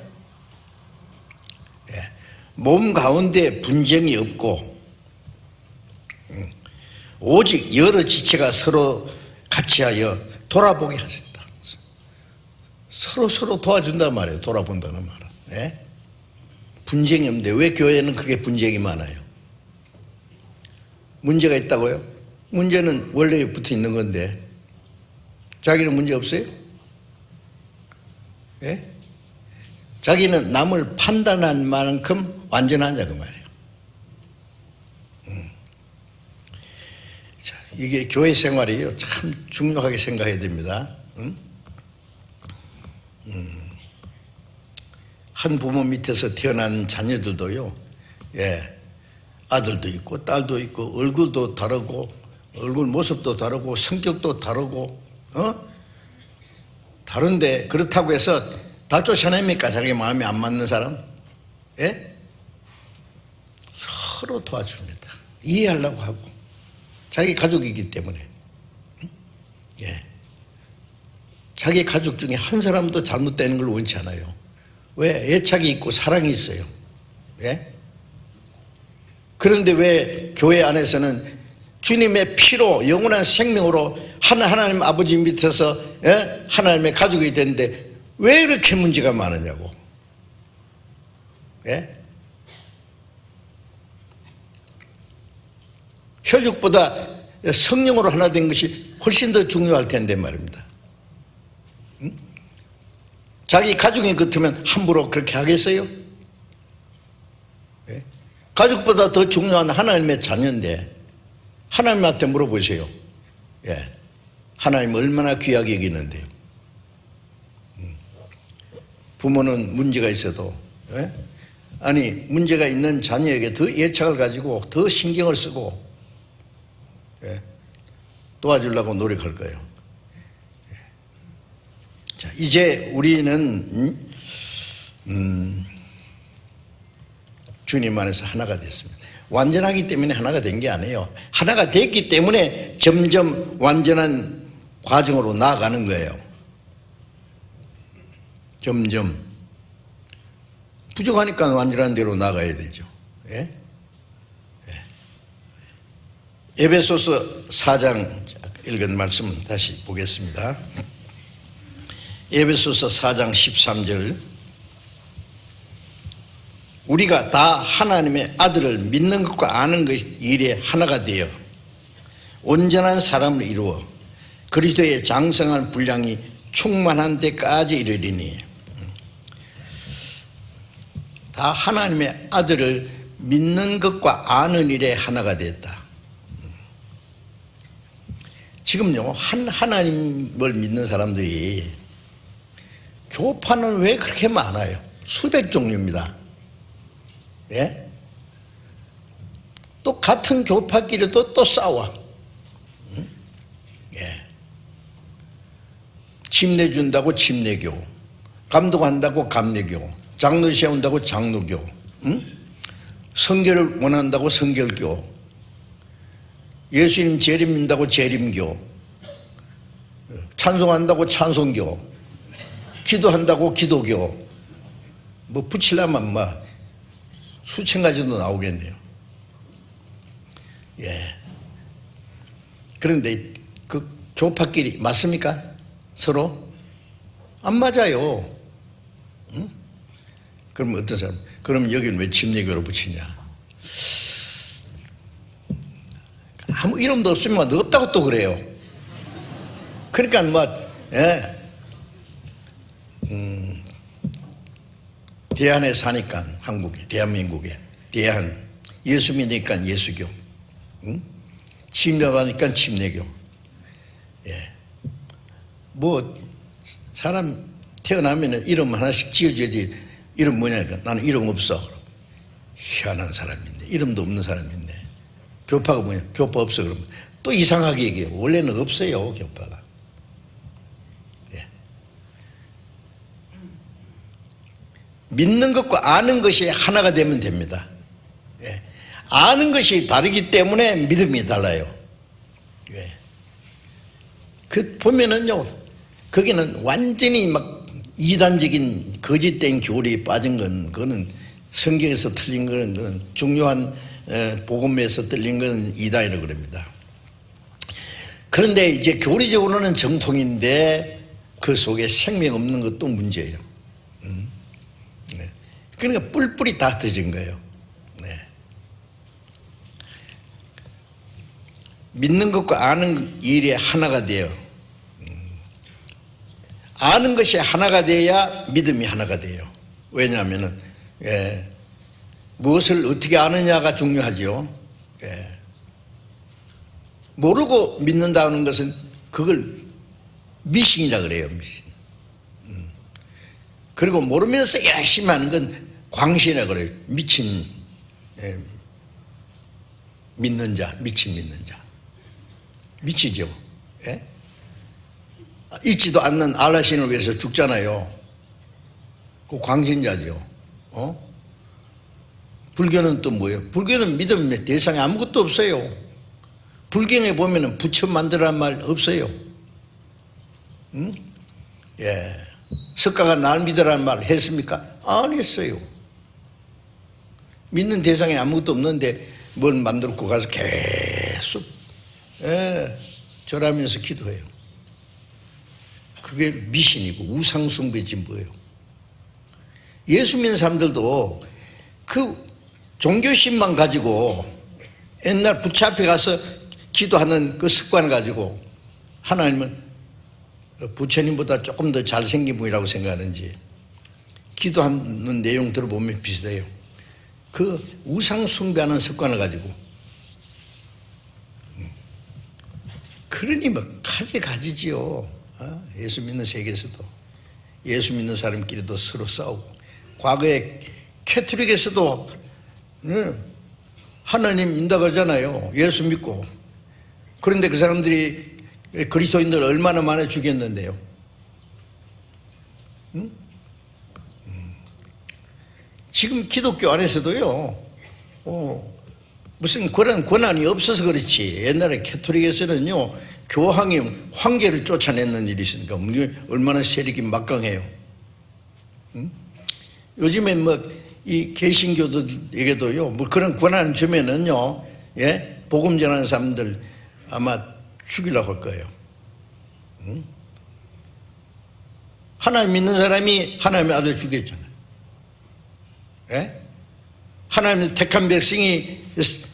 예. 몸 가운데 분쟁이 없고 오직 여러 지체가 서로 같이 하여 돌아보게 하셨다. 서로 도와준단 말이에요. 돌아본다는 말은. 예? 분쟁이 없는데 왜 교회는 그렇게 분쟁이 많아요? 문제가 있다고요? 문제는 원래 붙어 있는 건데 자기는 문제 없어요? 예? 자기는 남을 판단한 만큼 완전하냐 그 말이에요. 자, 이게 교회 생활이요 참 중요하게 생각해야 됩니다. 한 부모 밑에서 태어난 자녀들도요, 예, 아들도 있고 딸도 있고 얼굴도 다르고 얼굴 모습도 다르고 성격도 다르고 다른데 그렇다고 해서 다 쫓아냅니까? 자기 마음에 안 맞는 사람? 예? 서로 도와줍니다. 이해하려고 하고 자기 가족이기 때문에 예. 자기 가족 중에 한 사람도 잘못되는 걸 원치 않아요. 왜? 애착이 있고 사랑이 있어요. 예? 그런데 왜 교회 안에서는 주님의 피로 영원한 생명으로 하나님 아버지 밑에서 하나님의 가족이 되는데 왜 이렇게 문제가 많으냐고. 예? 혈육보다 성령으로 하나 된 것이 훨씬 더 중요할 텐데 말입니다. 응? 자기 가족이 같으면 함부로 그렇게 하겠어요? 예? 가족보다 더 중요한 하나님의 자녀인데 하나님한테 물어보세요. 예. 하나님 얼마나 귀하게 여기는데요. 부모는 문제가 있어도 예? 아니 문제가 있는 자녀에게 더 애착을 가지고 더 신경을 쓰고 예? 도와주려고 노력할 거예요. 예. 자, 이제 우리는 주님 안에서 하나가 됐습니다. 완전하기 때문에 하나가 된 게 아니에요. 하나가 됐기 때문에 점점 완전한 과정으로 나아가는 거예요. 점점. 부족하니까 완전한 대로 나가야 되죠. 예? 에베소서 4장 읽은 말씀 다시 보겠습니다. 에베소서 4장 13절. 우리가 다 하나님의 아들을 믿는 것과 아는 것 일에 하나가 되어 온전한 사람을 이루어 그리스도의 장성한 분량이 충만한 데까지 이르리니. 다 하나님의 아들을 믿는 것과 아는 일에 하나가 됐다. 지금요, 하나님을 믿는 사람들이 교파는 왜 그렇게 많아요? 수백 종류입니다. 예? 또 같은 교파끼리도 또 싸워. 예. 침례준다고 침례교, 감독한다고 감례교, 장로 세운다고 장로교, 성결을 원한다고 성결교, 예수님 재림 믿는다고 재림교, 찬송한다고 찬송교, 기도한다고 기도교, 뭐 붙이려면 뭐 수천 가지도 나오겠네요. 예. 그런데 그 교파끼리 맞습니까? 서로? 안 맞아요. 응? 그럼 어떤 사람? 그럼 여기는 왜 침례교로 붙이냐? 아무 이름도 없으면 없다고 또 그래요. 그러니까 뭐, 예. 대한에 사니까 한국에, 대한민국에, 대한, 예수 믿으니까 예수교, 침례하니까 침례교. 예. 뭐 사람 태어나면 이름 하나씩 지어줘야지. 이름 뭐냐니까 나는 이름 없어. 희한한 사람인데 이름도 없는 사람인데 교파가 뭐냐? 교파 없어. 그러면 또 이상하게 얘기해요. 원래는 없어요, 교파가. 예. 믿는 것과 아는 것이 하나가 되면 됩니다. 예. 아는 것이 다르기 때문에 믿음이 달라요. 예. 그 보면은요, 거기는 완전히 막 이단적인 거짓된 교리에 빠진 건, 그거는 성경에서 틀린 거는, 그건 중요한 복음에서 틀린 건 이단이라고 그럽니다. 그런데 이제 교리적으로는 정통인데 그 속에 생명 없는 것도 문제예요. 네. 그러니까 뿔뿔이 다 터진 거예요. 네. 믿는 것과 아는 일이 하나가 돼요. 아는 것이 하나가 돼야 믿음이 하나가 돼요. 왜냐하면 무엇을 어떻게 아느냐가 중요하죠. 예. 모르고 믿는다는 것은 그걸 미신이라 그래요. 미신. 그리고 모르면서 열심히 하는 건 광신이라 그래요. 미친 믿는 자, 미친 믿는 자. 미치죠. 예? 잊지도 않는 알라신을 위해서 죽잖아요. 그 광신자죠. 불교는 또 뭐예요? 불교는 믿음의 대상에 아무것도 없어요. 불경에 보면은 부처 만들란 말 없어요. 응? 예. 석가가 날 믿으라는 말 했습니까? 안 했어요. 믿는 대상에 아무것도 없는데 뭘 만들고 가서 계속 절하면서 기도해요. 그게 미신이고 우상숭배 진보예요. 예수 믿는 사람들도 그 종교심만 가지고 옛날 부처 앞에 가서 기도하는 그 습관을 가지고 하나님은 부처님보다 조금 더 잘생긴 분이라고 생각하는지 기도하는 내용 들어보면 비슷해요. 그 우상숭배하는 습관을 가지고 그러니 뭐 가지지요. 예수 믿는 세계에서도 예수 믿는 사람끼리도 서로 싸우고 과거에 캐톨릭에서도 하나님 믿는다고 하잖아요. 예수 믿고. 그런데 그 사람들이 그리스도인들 얼마나 많이 죽였는데요. 응? 지금 기독교 안에서도요. 무슨 그런 권한이 없어서 그렇지. 옛날에 캐토릭에서는요, 교황이 황제를 쫓아내는 일이 있으니까 얼마나 세력이 막강해요. 응? 요즘에 뭐 이 개신교도에게도요, 뭐 그런 권한 주면은요, 예, 복음 전하는 사람들 아마 죽이려고 할 거예요. 응? 하나님 믿는 사람이 하나님의 아들 죽였잖아요. 예? 하나님의 택한 백성이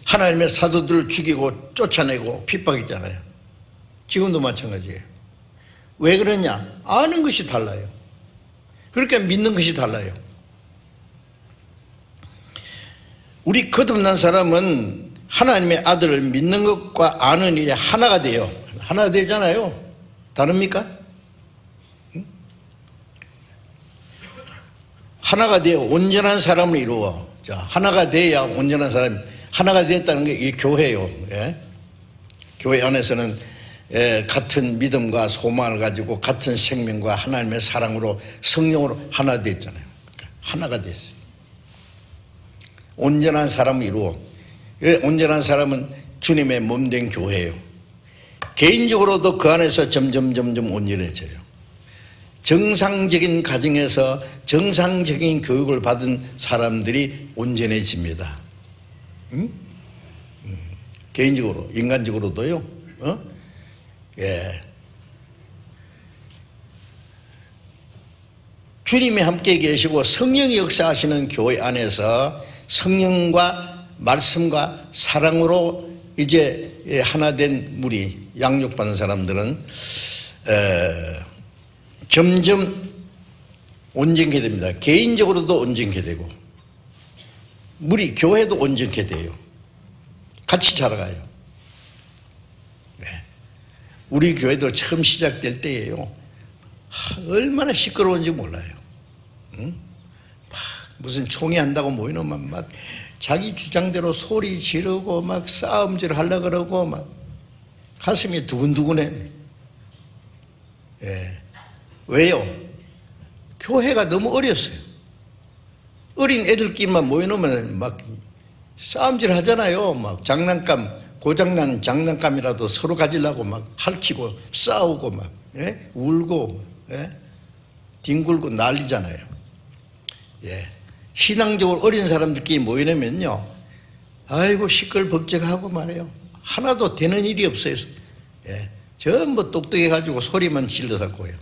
하나님의 사도들을 죽이고 쫓아내고 핍박했잖아요. 지금도 마찬가지예요. 왜 그러냐? 아는 것이 달라요. 그러니까 믿는 것이 달라요. 우리 거듭난 사람은 하나님의 아들을 믿는 것과 아는 일이 하나가 돼요. 하나 되잖아요. 다릅니까? 응? 하나가 되어 온전한 사람을 이루어. 자, 하나가 돼야 온전한 사람이, 하나가 됐다는 게 이 교회예요. 예? 교회 안에서는 같은 믿음과 소망을 가지고 같은 생명과 하나님의 사랑으로 성령으로 하나 됐잖아요. 그러니까 하나가 됐어요. 온전한 사람을 이루어. 온전한 사람은 주님의 몸된 교회예요. 개인적으로도 그 안에서 점점 온전해져요. 정상적인 가정에서 정상적인 교육을 받은 사람들이 온전해집니다. 응? 개인적으로, 인간적으로도요. 예. 주님이 함께 계시고 성령이 역사하시는 교회 안에서 성령과 말씀과 사랑으로 이제 하나 된 무리, 양육받는 사람들은 점점 온전케 됩니다. 개인적으로도 온전케 되고 무리, 교회도 온전케 돼요. 같이 자라가요. 네. 우리 교회도 처음 시작될 때예요. 얼마나 시끄러운지 몰라요. 응? 무슨 총회 한다고 모이면 막 자기 주장대로 소리 지르고 막 싸움질 하려고 그러고 막 가슴이 두근두근해. 예. 왜요? 교회가 너무 어렸어요. 어린 애들끼리만 모여놓으면 막 싸움질 하잖아요. 막 장난감, 고장난 장난감이라도 서로 가지려고 막 핥히고 싸우고 막, 예? 울고, 예? 뒹굴고 난리잖아요. 예. 신앙적으로 어린 사람들끼리 모이려면요, 아이고 시끌벅적하고 말해요. 하나도 되는 일이 없어요. 예. 전부 똑똑해가지고 소리만 질러서고요.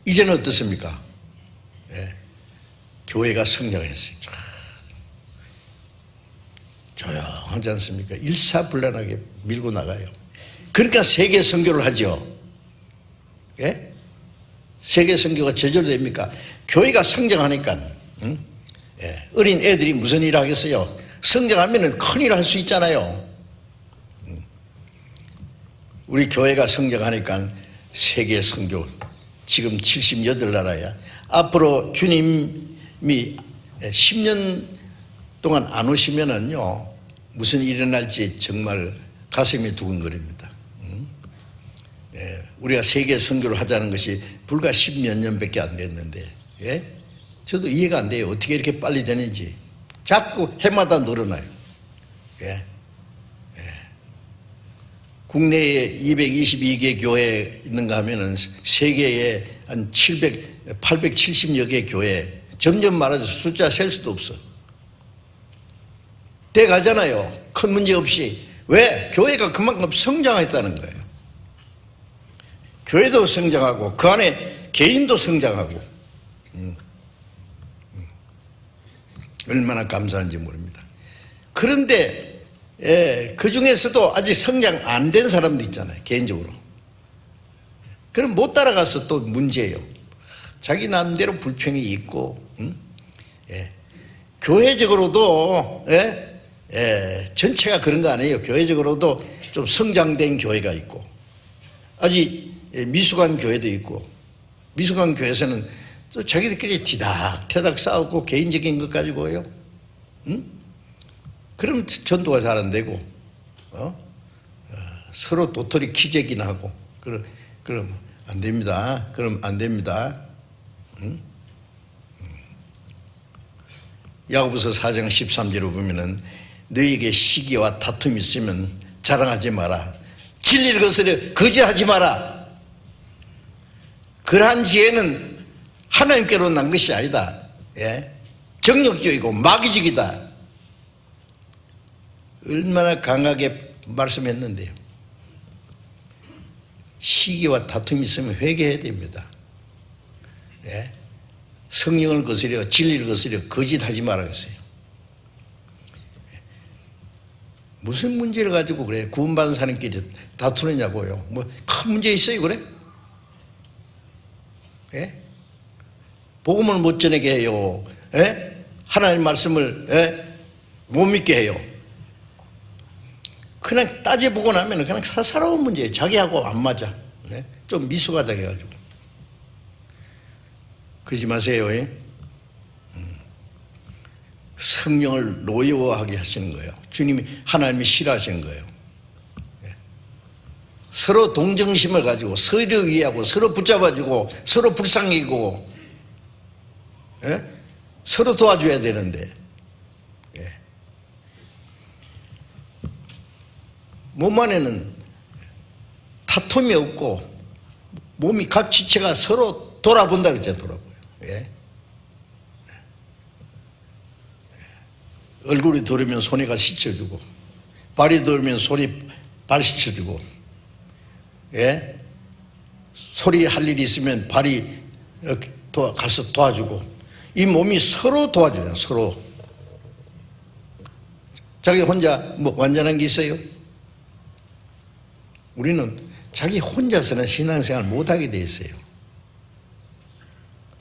이제는 어떻습니까? 예. 교회가 성장했어요. 조용하지 않습니까? 일사불란하게 밀고 나가요. 그러니까 세계 선교를 하죠. 예? 세계 선교가 제대로 됩니까? 교회가 성장하니까. 응? 예. 어린 애들이 무슨 일을 하겠어요? 성장하면 큰일 할 수 있잖아요. 우리 교회가 성장하니까 세계 선교 지금 78나라야. 앞으로 주님이 10년 동안 안 오시면은요, 무슨 일이 일어날지 정말 가슴이 두근거립니다. 예, 우리가 세계 선교를 하자는 것이 불과 10몇 년밖에 안 됐는데, 예? 저도 이해가 안 돼요. 어떻게 이렇게 빨리 되는지. 자꾸 해마다 늘어나요. 예? 예. 국내에 222개 교회 있는가 하면은 세계에 한 870여 개 교회, 점점 많아져서 숫자 셀 수도 없어. 돼 가잖아요. 큰 문제 없이. 왜? 교회가 그만큼 성장했다는 거예요. 교회도 성장하고 그 안에 개인도 성장하고. 얼마나 감사한지 모릅니다. 그런데 그 중에서도 아직 성장 안 된 사람도 있잖아요. 개인적으로. 그럼 못 따라가서 또 문제예요. 자기 나름대로 불평이 있고. 예. 교회적으로도 전체가 그런 거 아니에요. 교회적으로도 좀 성장된 교회가 있고 아직 미숙한 교회도 있고, 미숙한 교회에서는 또 자기들끼리 티닥태닥 싸우고 개인적인 것 가지고요. 응? 그럼 전도가 잘 안 되고, 서로 도토리 키재기나 하고, 그럼 안 됩니다. 그럼 안 됩니다. 응? 야고보서 4장 13절을 보면은 너희에게 시기와 다툼이 있으면 자랑하지 마라. 진리를 거스려 거짓하지 마라. 그러한 지혜는 하나님께로 난 것이 아니다. 예? 정력적이고 마귀적이다. 얼마나 강하게 말씀했는데요. 시기와 다툼이 있으면 회개해야 됩니다. 예? 성령을 거스려 진리를 거스려 거짓하지 말아야겠어요. 무슨 문제를 가지고 그래 구원받은 사람끼리 다투느냐고요. 뭐 큰 문제 있어요 그래? 예? 복음을 못 전하게 해요. 예? 하나님 말씀을 예? 못 믿게 해요. 그냥 따져보고 나면 그냥 사사로운 문제예요. 자기하고 안 맞아. 네? 좀 미숙하다 해가지고. 그러지 마세요. 예? 성령을 노여워하게 하시는 거예요. 주님이 하나님이 싫어하시는 거예요. 예? 서로 동정심을 가지고 서로 이해하고 서로 붙잡아주고 서로 불쌍히고 예? 서로 도와줘야 되는데 예. 몸 안에는 다툼이 없고 몸이 각 지체가 서로 돌아본다 그랬죠. 돌아보요. 예. 얼굴이 더러면 손이가 씻어주고 발이 더러면 손이 발 씻어주고 예? 소리 할 일이 있으면 발이 가서 도와주고 이 몸이 서로 도와줘요. 서로. 자기 혼자 뭐 완전한 게 있어요? 우리는 자기 혼자서는 신앙생활 못하게 돼 있어요.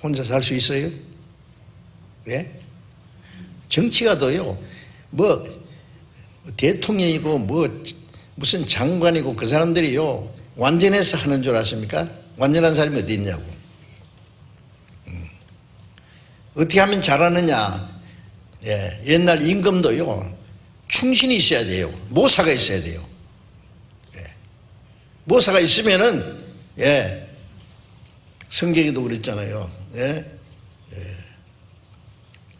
혼자 살 수 있어요? 예? 정치가 더요. 뭐 대통령이고 뭐 무슨 장관이고 그 사람들이요 완전해서 하는 줄 아십니까? 완전한 사람이 어디 있냐고. 어떻게 하면 잘하느냐. 예, 옛날 임금도요 충신이 있어야 돼요. 모사가 있어야 돼요. 예. 모사가 있으면은 예, 성경에도 그랬잖아요. 예? 예.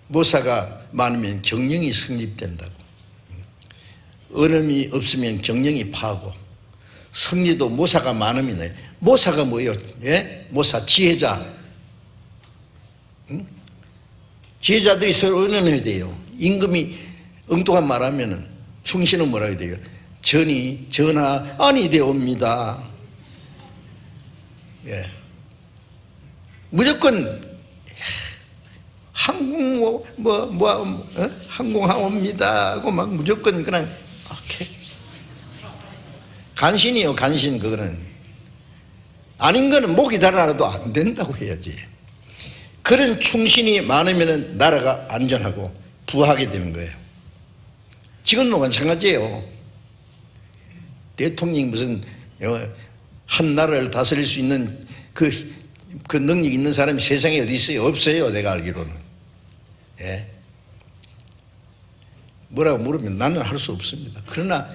모사가 많으면 경영이 성립된다고. 언음이 없으면 경영이 파고 성리도 모사가 많으면 모사가 뭐예요? 예? 모사 지혜자. 응? 지혜자들이 서로 의논해야 돼요. 임금이 엉뚱한 말하면은 충신은 뭐라 해야 돼요? 전하 아니 되옵니다. 예. 무조건 항공하옵니다 하고 막 무조건 그냥 오케이. 간신이요 간신. 그거는 아닌 거는 목이 달아나도 안 된다고 해야지. 그런 충신이 많으면 나라가 안전하고 부하게 되는 거예요. 지금도 마찬가지예요. 대통령이 무슨 한 나라를 다스릴 수 있는 그 능력 있는 사람이 세상에 어디 있어요? 없어요. 내가 알기로는. 예. 뭐라고 물으면 나는 할 수 없습니다. 그러나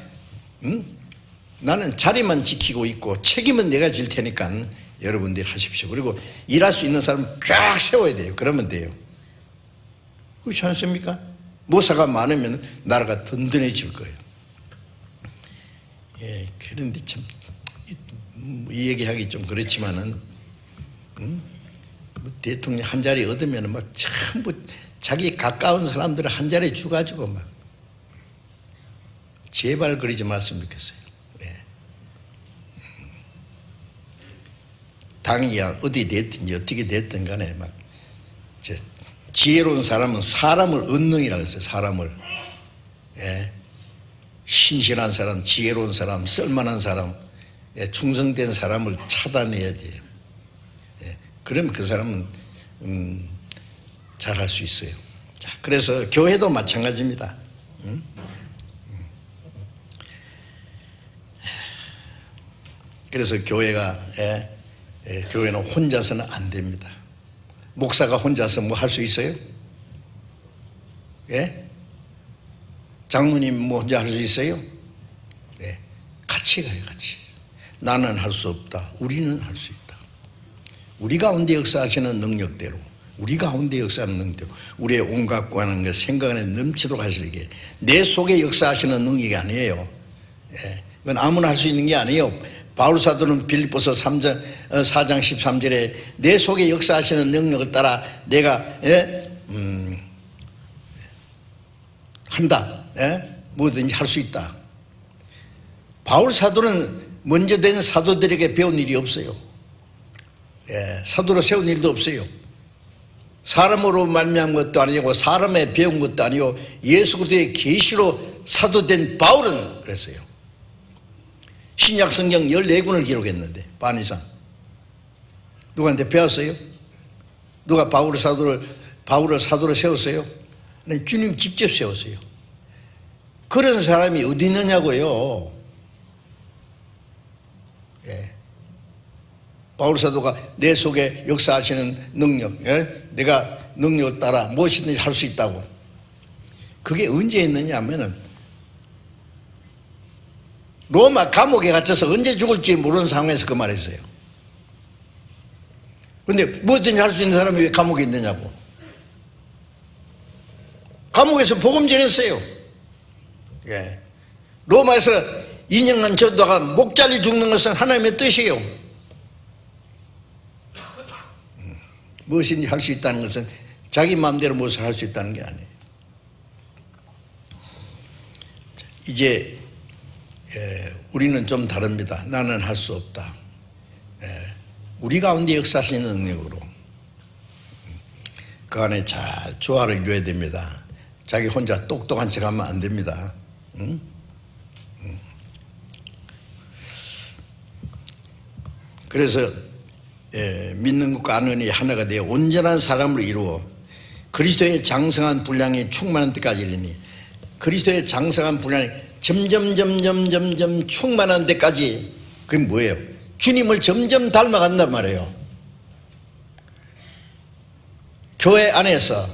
나는 자리만 지키고 있고 책임은 내가 질 테니까 여러분들이 하십시오. 그리고 일할 수 있는 사람 쫙 세워야 돼요. 그러면 돼요. 그렇지 않습니까? 모사가 많으면 나라가 든든해질 거예요. 예, 그런데 참 이 얘기하기 좀 그렇지만은 대통령 한 자리 얻으면 막 전부 자기 가까운 사람들을 한 자리에 주가지고 막 제발 그러지 말았으면 좋겠어요. 예. 당이야 어디 됐든지 어떻게 됐든 간에 막 지혜로운 사람은 사람을 언능이라고 했어요. 사람을. 예. 신실한 사람, 지혜로운 사람, 쓸만한 사람, 예. 충성된 사람을 찾아내야 돼요. 예. 그러면 그 사람은 잘할 수 있어요. 자, 그래서 교회도 마찬가지입니다. 그래서 교회가 교회는 혼자서는 안 됩니다. 목사가 혼자서 뭐 할 수 있어요? 예? 장로님 뭐 혼자 할 수 있어요? 예. 같이 가요, 같이. 나는 할 수 없다. 우리는 할 수 있다. 우리 가운데 역사하시는 능력대로 우리 가운데 역사하는 능력, 우리의 온갖 구하는 것 생각 안에 넘치도록 하시게. 내 속에 역사하시는 능력이 아니에요. 예, 이건 아무나 할 수 있는 게 아니에요. 바울 사도는 빌립보서 4장 13절에 내 속에 역사하시는 능력을 따라 내가 한다. 뭐든지 할 수 있다. 바울 사도는 먼저 된 사도들에게 배운 일이 없어요. 사도로 세운 일도 없어요. 사람으로 말미암은 것도 아니고 사람의 배운 것도 아니고 예수 그리스도의 계시로 사도된 바울은 그랬어요. 신약 성경 14권을 기록했는데 반 이상. 누구한테 배웠어요? 누가 바울을 사도로 세웠어요? 주님 직접 세웠어요. 그런 사람이 어디 있느냐고요. 바울 사도가 내 속에 역사하시는 능력, 내가 능력을 따라 무엇이든지 할 수 있다고. 그게 언제 있느냐 하면은 로마 감옥에 갇혀서 언제 죽을지 모르는 상황에서 그 말했어요. 그런데 무엇든지 할 수 있는 사람이 왜 감옥에 있느냐고. 감옥에서 복음 전했어요. 로마에서 2년간 전도가 목 잘리 죽는 것은 하나님의 뜻이에요. 무엇인지 할 수 있다는 것은 자기 마음대로 무엇을 할 수 있다는 게 아니에요. 이제 우리는 좀 다릅니다. 나는 할 수 없다. 우리 가운데 역사하시는 능력으로 그 안에 잘 조화를 이루어야 됩니다. 자기 혼자 똑똑한 척하면 안 됩니다. 그래서 믿는 것과 아는 이 하나가 되어 온전한 사람으로 이루어 그리스도의 장성한 분량이 충만한 데까지 이르니, 그리스도의 장성한 분량이 점점 충만한 데까지. 그게 뭐예요? 주님을 점점 닮아간단 말이에요. 교회 안에서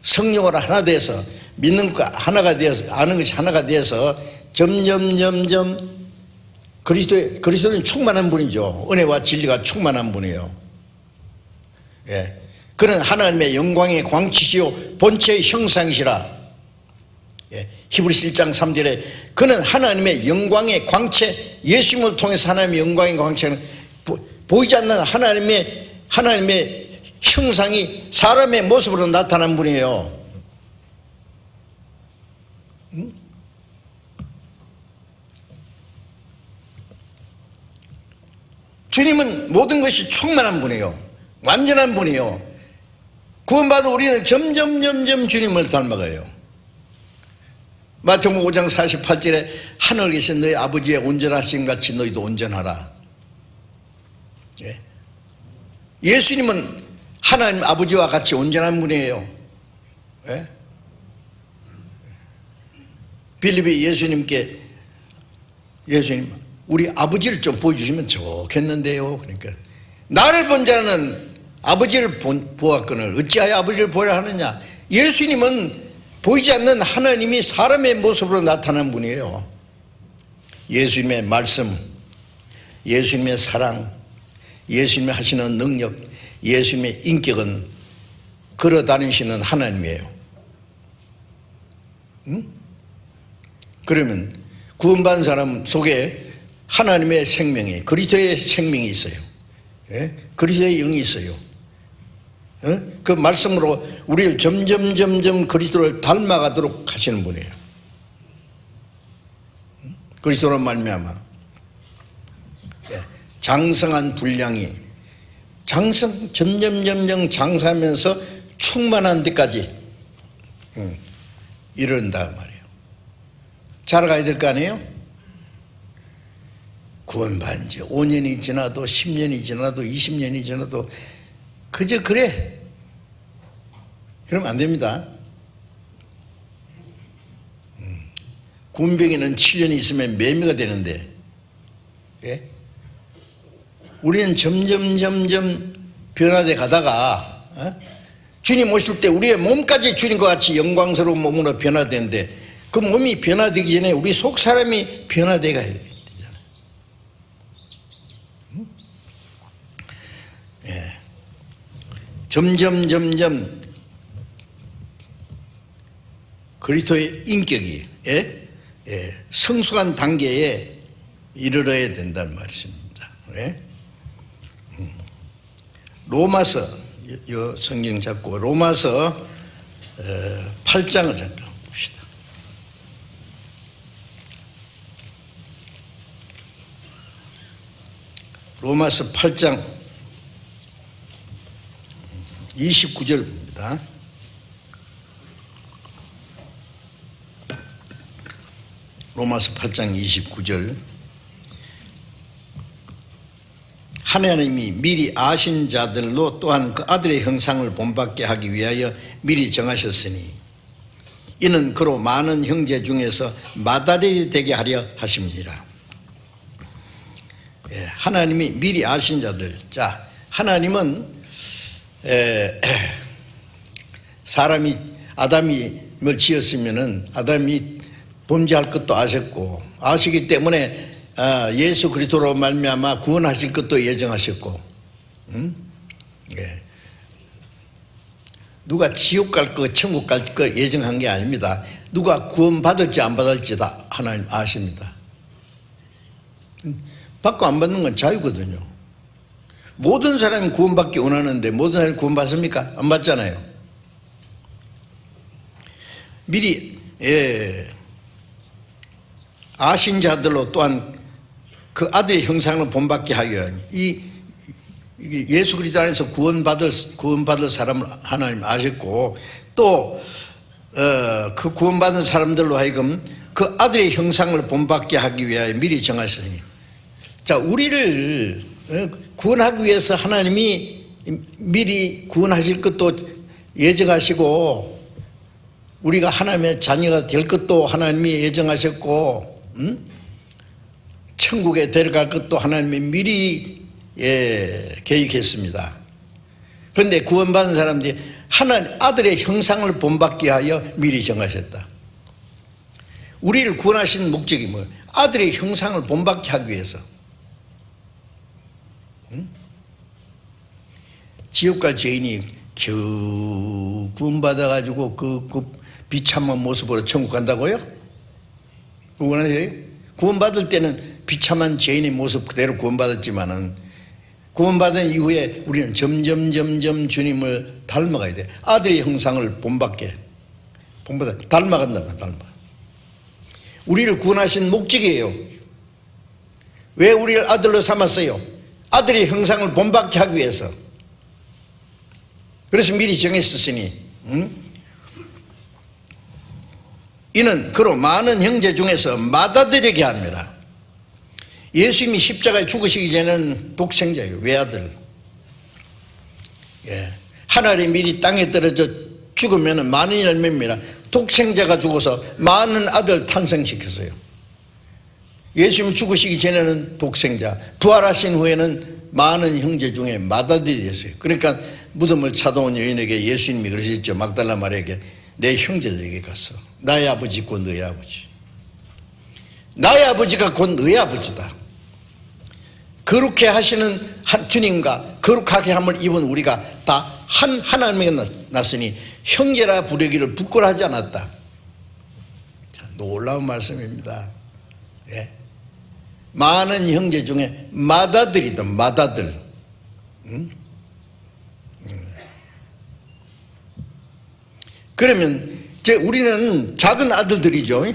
성령으로 하나 돼서 믿는 것과 하나가 되어서 아는 것이 하나가 되어서 점점 그리스도는 충만한 분이죠. 은혜와 진리가 충만한 분이에요. 그는 하나님의 영광의 광채시요 본체의 형상이시라. 히브리서 1장 3절에 그는 하나님의 영광의 광채, 예수님을 통해서 하나님의 영광의 광채는 보이지 않는 하나님의 형상이 사람의 모습으로 나타난 분이에요. 주님은 모든 것이 충만한 분이에요. 완전한 분이에요. 구원받은 우리는 점점 주님을 닮아가요. 마태복음 5장 48절에 하늘에 계신 너희 아버지의 온전하신 같이 너희도 온전하라. 예수님은 하나님 아버지와 같이 온전한 분이에요. 빌립이 예수님께 예수님 우리 아버지를 좀 보여주시면 좋겠는데요. 그러니까 나를 본 자는 아버지를 보았거늘 어찌하여 아버지를 보려 하느냐. 예수님은 보이지 않는 하나님이 사람의 모습으로 나타난 분이에요. 예수님의 말씀, 예수님의 사랑, 예수님이 하시는 능력, 예수님의 인격은 걸어다니시는 하나님이에요. 그러면 구원받은 사람 속에 하나님의 생명이, 그리스도의 생명이 있어요. 그리스도의 영이 있어요. 그 말씀으로 우리를 점점 그리스도를 닮아가도록 하시는 분이에요. 그리스도로 말미암아 장성한 분량이 점점 장사하면서 충만한 데까지 이른다 말이에요. 자라가야 될 거 아니에요? 구원받은 지 5년이 지나도 10년이 지나도 20년이 지나도 그저 그래. 그러면 안 됩니다. 군병에는 7년이 있으면 매미가 되는데 우리는 점점 변화돼 가다가 주님 오실 때 우리의 몸까지 주님과 같이 영광스러운 몸으로 변화되는데 그 몸이 변화되기 전에 우리 속 사람이 변화되어야 되잖아요. 점점 그리스도의 인격이 성숙한 단계에 이르러야 된다는 말씀입니다. 로마서, 이 성경 잡고 로마서 8장을 잠깐 봅시다. 로마서 8장 29절입니다. 로마서 8장 29절. 하나님이 미리 아신 자들로 또한 그 아들의 형상을 본받게 하기 위하여 미리 정하셨으니 이는 그로 많은 형제 중에서 맏아들이 되게 하려 하심이니라. 하나님이 미리 아신 자들. 자, 하나님은 사람이 아담을 지었으면은 아담이 범죄할 것도 아셨고 아시기 때문에 예수 그리스도로 말미암아 구원하실 것도 예정하셨고, 누가 지옥 갈 거, 천국 갈 거 예정한 게 아닙니다. 누가 구원 받을지 안 받을지 다 하나님 아십니다. 받고 안 받는 건 자유거든요. 모든 사람이 구원받기 원하는데 모든 사람이 구원받습니까? 안 받잖아요. 미리 아신 자들로 또한 그 아들의 형상을 본받게 하여 이 예수 그리스도 안에서 구원받을 사람을 하나님 아셨고 또 그 구원받은 사람들로 하여금 그 아들의 형상을 본받게 하기 위하여 미리 정하셨으니, 자, 우리를 구원하기 위해서 하나님이 미리 구원하실 것도 예정하시고 우리가 하나님의 자녀가 될 것도 하나님이 예정하셨고, 천국에 데려갈 것도 하나님이 미리 계획했습니다. 그런데 구원받은 사람들이 하나님 아들의 형상을 본받게 하여 미리 정하셨다. 우리를 구원하신 목적이 뭐예요? 아들의 형상을 본받게 하기 위해서. 지옥 갈 죄인이 겨우 구원받아가지고 그 비참한 모습으로 천국 간다고요? 원하세요? 구원받을 때는 비참한 죄인의 모습 그대로 구원받았지만은 구원받은 이후에 우리는 점점 주님을 닮아가야 돼. 아들의 형상을 닮아간다. 우리를 구원하신 목적이에요. 왜 우리를 아들로 삼았어요? 아들의 형상을 본받게 하기 위해서. 그래서 미리 정했었으니, 이는 그로 많은 형제 중에서 맏아들에게 합니다. 예수님이 십자가에 죽으시기 전에는 독생자예요. 외아들. 하늘이 미리 땅에 떨어져 죽으면 많은 열매입니다. 독생자가 죽어서 많은 아들 탄생시켰어요. 예수님 죽으시기 전에는 독생자, 부활하신 후에는 많은 형제 중에 맏아들이 됐어요. 그러니까 무덤을 찾아온 여인에게 예수님이 그러셨죠. 막달라 마리아에게 내 형제들에게 가서 나의 아버지 곧 너의 아버지, 나의 아버지가 곧 너의 아버지다. 거룩해 하시는 주님과 거룩하게 함을 입은 우리가 다 한 하나님에게 났으니 형제라 부르기를 부끄러워하지 않았다. 자, 놀라운 말씀입니다. 많은 형제 중에 맏아들이다. 맏아들. 그러면 우리는 작은 아들들이죠.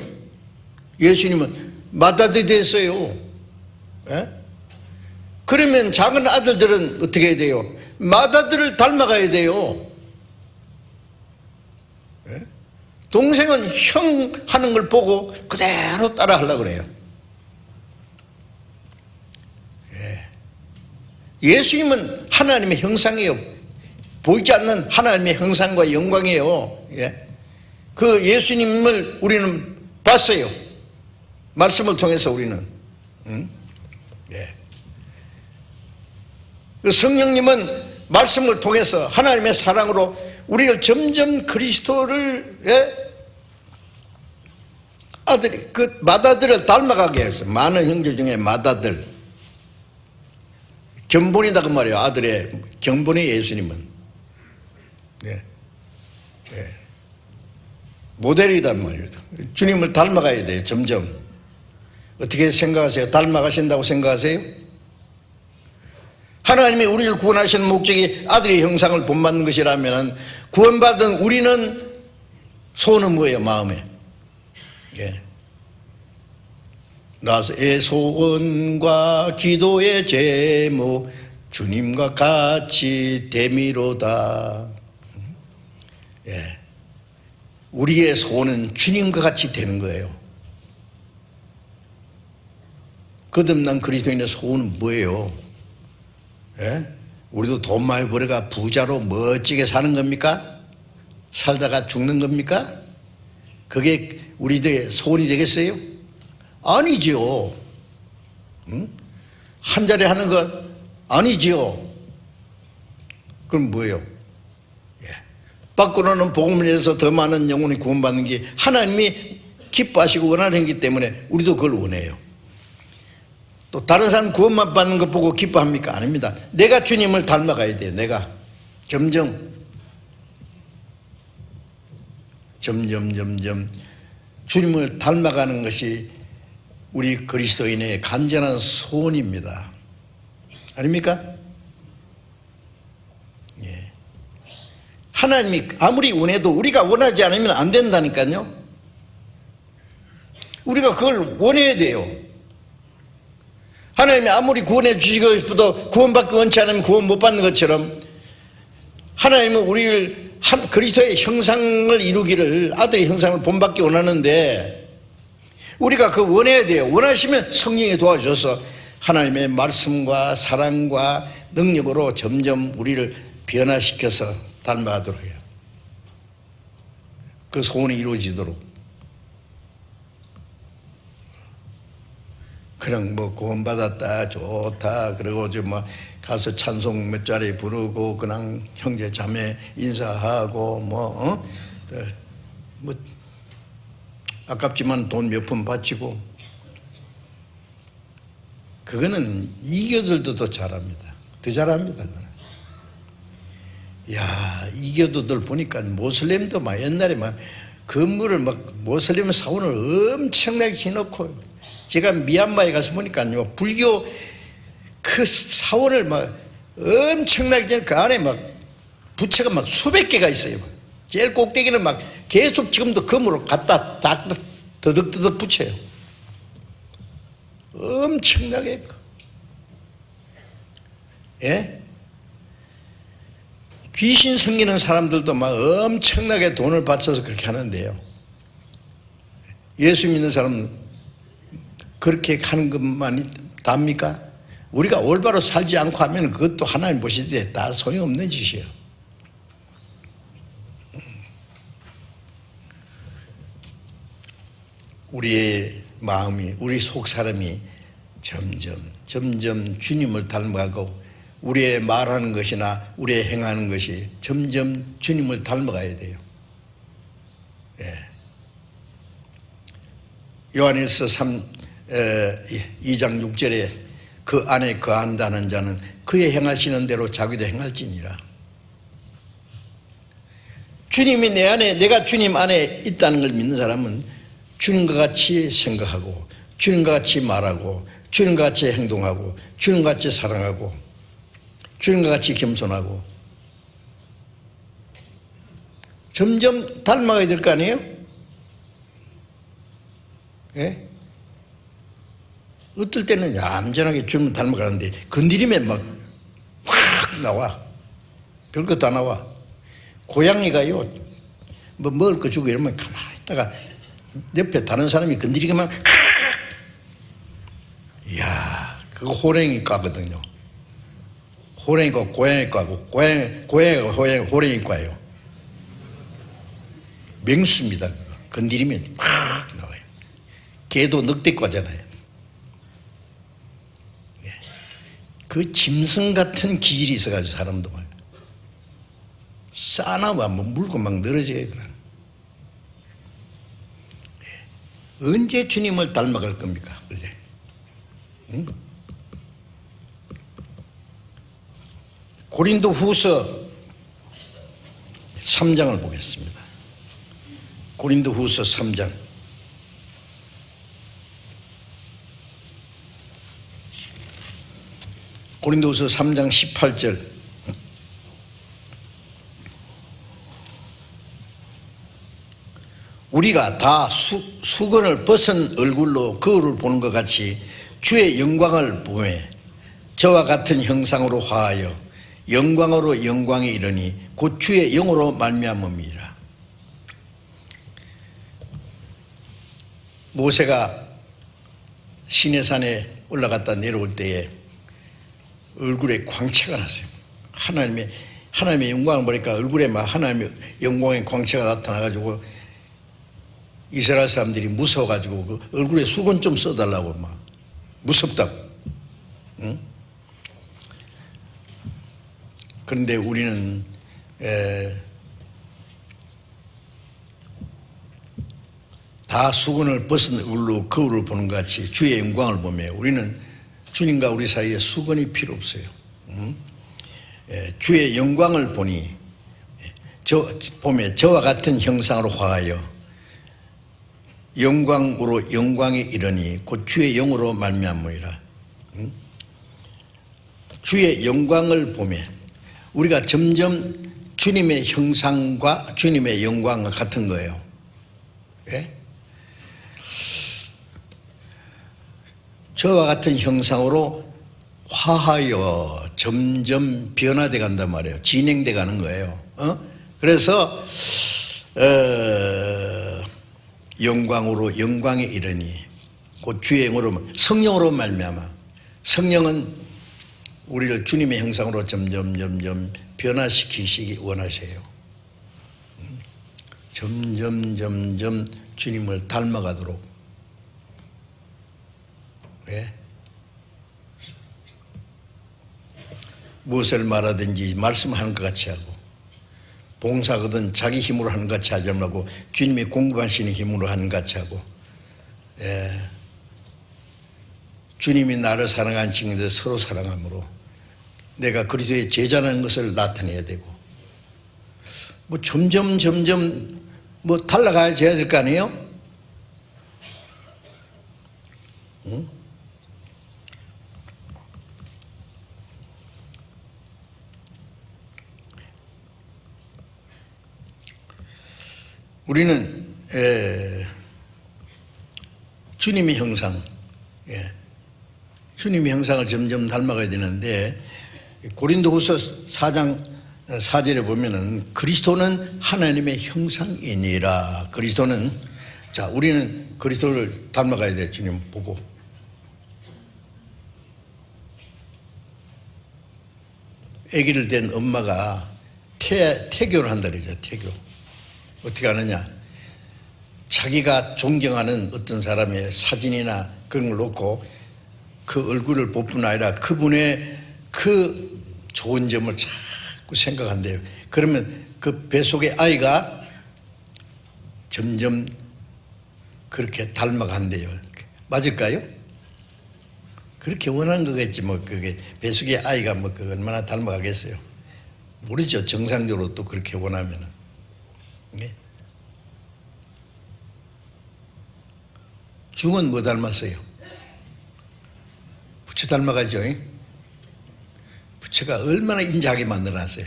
예수님은 맏아들이 됐어요. 그러면 작은 아들들은 어떻게 해야 돼요? 맏아들을 닮아가야 돼요. 동생은 형 하는 걸 보고 그대로 따라 하려고 그래요. 예수님은 하나님의 형상이에요. 보이지 않는 하나님의 형상과 영광이에요. 그 예수님을 우리는 봤어요. 말씀을 통해서 우리는. 그 성령님은 말씀을 통해서 하나님의 사랑으로 우리를 점점 그리스도를 아들이 그 맏아들을 닮아가게 해서 많은 형제 중에 맏아들 견본이다 그 말이에요. 아들의 견본이 예수님은. 예. 예. 모델이란 말이에요. 주님을 닮아가야 돼요. 점점. 어떻게 생각하세요? 닮아가신다고 생각하세요? 하나님이 우리를 구원하시는 목적이 아들의 형상을 본받는 것이라면 구원받은 우리는 소원은 뭐예요? 마음에. 예. 나의 소원과 기도의 제목 주님과 같이 됨이로다. 예. 우리의 소원은 주님과 같이 되는 거예요. 거듭난 그리스도인의 소원은 뭐예요? 예? 우리도 돈 많이 벌어가 부자로 멋지게 사는 겁니까? 살다가 죽는 겁니까? 그게 우리들의 소원이 되겠어요? 아니죠. 응? 한 자리 하는 것 아니죠. 그럼 뭐예요? 예. 밖으로는 복음을 내서 더 많은 영혼이 구원받는 게 하나님이 기뻐하시고 원하는 것이기 때문에 우리도 그걸 원해요. 또 다른 사람 구원만 받는 것 보고 기뻐합니까? 아닙니다. 내가 주님을 닮아가야 돼요. 내가 점점 주님을 닮아가는 것이 우리 그리스도인의 간절한 소원입니다. 아닙니까? 예. 하나님이 아무리 원해도 우리가 원하지 않으면 안 된다니까요. 우리가 그걸 원해야 돼요. 하나님이 아무리 구원해 주시고 싶어도 구원받기 원치 않으면 구원 못 받는 것처럼 하나님은 우리를 그리스도의 형상을 이루기를, 아들의 형상을 본받기 원하는데 우리가 그 원해야 돼요. 원하시면 성령이 도와주셔서 하나님의 말씀과 사랑과 능력으로 점점 우리를 변화시켜서 닮아가도록 해요. 그 소원이 이루어지도록. 그냥 뭐 구원받았다 좋다 그리고 좀 뭐 가서 찬송 몇 자리 부르고 그냥 형제 자매 인사하고 뭐 아깝지만 돈 몇 푼 바치고 그거는 이교들도 더 잘합니다. 더 잘합니다. 그거는. 야, 이교도들 보니까 모슬렘도 막 옛날에 막 건물을 막 모슬렘 사원을 엄청나게 해놓고 제가 미얀마에 가서 보니까요 불교 그 사원을 막 엄청나게 그 안에 막 부채가 막 수백 개가 있어요. 제일 꼭대기는 막 계속 지금도 금으로 갖다 딱 더덕더덕 붙여요. 엄청나게. 예? 귀신 섬기는 사람들도 막 엄청나게 돈을 바쳐서 그렇게 하는데요. 예수 믿는 사람은 그렇게 하는 것만이 답니까? 우리가 올바로 살지 않고 하면 그것도 하나님 보실 때 다 소용없는 짓이에요. 우리의 마음이, 우리 속 사람이 점점 주님을 닮아가고 우리의 말하는 것이나 우리의 행하는 것이 점점 주님을 닮아가야 돼요. 예. 요한일서 2장 6절에 그 안에 거한다는 자는 그의 행하시는 대로 자기도 행할지니라. 주님이 내 안에, 내가 주님 안에 있다는 걸 믿는 사람은 주님과 같이 생각하고 주님과 같이 말하고 주님과 같이 행동하고 주님과 같이 사랑하고 주님과 같이 겸손하고 점점 닮아가야 될 거 아니에요? 예? 어떨 때는 얌전하게 주님 닮아가는데 건드리면 막 확 나와. 별것 다 나와. 고양이가요 뭐 먹을 거 주고 이러면 가만히 있다가 옆에 다른 사람이 건드리기만 이야 그거 호랭이과거든요. 호랭이과 고양이과고 고양이가 호랭이과예요. 맹수입니다. 건드리면 팍 나와요. 개도 늑대과잖아요. 그 짐승 같은 기질이 있어가지고 사람도 막 싸나봐 뭐 물고 막 늘어지게 그래. 언제 주님을 닮아갈 겁니까? 그제? 응? 고린도 후서 3장을 보겠습니다. 고린도후서 3장. 고린도후서 3장 18절. 우리가 다 수건을 벗은 얼굴로 거울을 보는 것 같이 주의 영광을 보며 저와 같은 형상으로 화하여 영광으로 영광에 이르니 곧 주의 영으로 말미암음이라. 모세가 시내산에 올라갔다 내려올 때에 얼굴에 광채가 났어요. 하나님의 영광을 보니까 얼굴에 막 하나님의 영광의 광채가 나타나가지고 이스라엘 사람들이 무서워가지고 그 얼굴에 수건 좀 써달라고 막 무섭다고. 응? 그런데 우리는 다 수건을 벗은 얼굴로 거울을 보는 것 같이 주의 영광을 보며 우리는 주님과 우리 사이에 수건이 필요 없어요. 응? 주의 영광을 보니 보며 저와 같은 형상으로 화하여 영광으로 영광에 이르니 곧 주의 영으로 말미암으리라. 주의 영광을 보며 우리가 점점 주님의 형상과 주님의 영광과 같은 거예요. 예? 저와 같은 형상으로 화하여 점점 변화돼 간단 말이에요. 진행돼 가는 거예요. 그래서 영광으로 영광에 이르니 곧 주의 영으로 성령으로 말미암아. 성령은 우리를 주님의 형상으로 점점 변화시키시기 원하세요. 점점 주님을 닮아가도록. 왜? 무엇을 말하든지 말씀하는 것 같이 하고 봉사거든 자기 힘으로 하는 것 같이 하지 말고 주님이 공급하시는 힘으로 하는 것 같이 하고, 주님이 나를 사랑하시는 데 서로 사랑함으로 내가 그리스도의 제자라는 것을 나타내야 되고, 뭐 점점 뭐 달라가야 될 거 아니에요? 응? 우리는 주님의 형상, 주님의 형상을 점점 닮아가야 되는데 고린도후서 4장 4절에 보면은 그리스도는 하나님의 형상이니라. 그리스도는, 자, 우리는 그리스도를 닮아가야 돼. 주님 보고. 아기를 댄 엄마가 태교를 한다 그러죠. 태교. 어떻게 하느냐? 자기가 존경하는 어떤 사람의 사진이나 그런 걸 놓고 그 얼굴을 볼 뿐 아니라 그분의 그 좋은 점을 자꾸 생각한대요. 그러면 그 뱃속의 아이가 점점 그렇게 닮아간대요. 맞을까요? 그렇게 원하는 거겠지. 뭐 그게 뱃속의 아이가 뭐 그 얼마나 닮아가겠어요? 모르죠. 정상적으로 또 그렇게 원하면은. 네. 중은 뭐 닮았어요? 부처 닮아가죠. 부처가 얼마나 인자하게 만들어놨어요.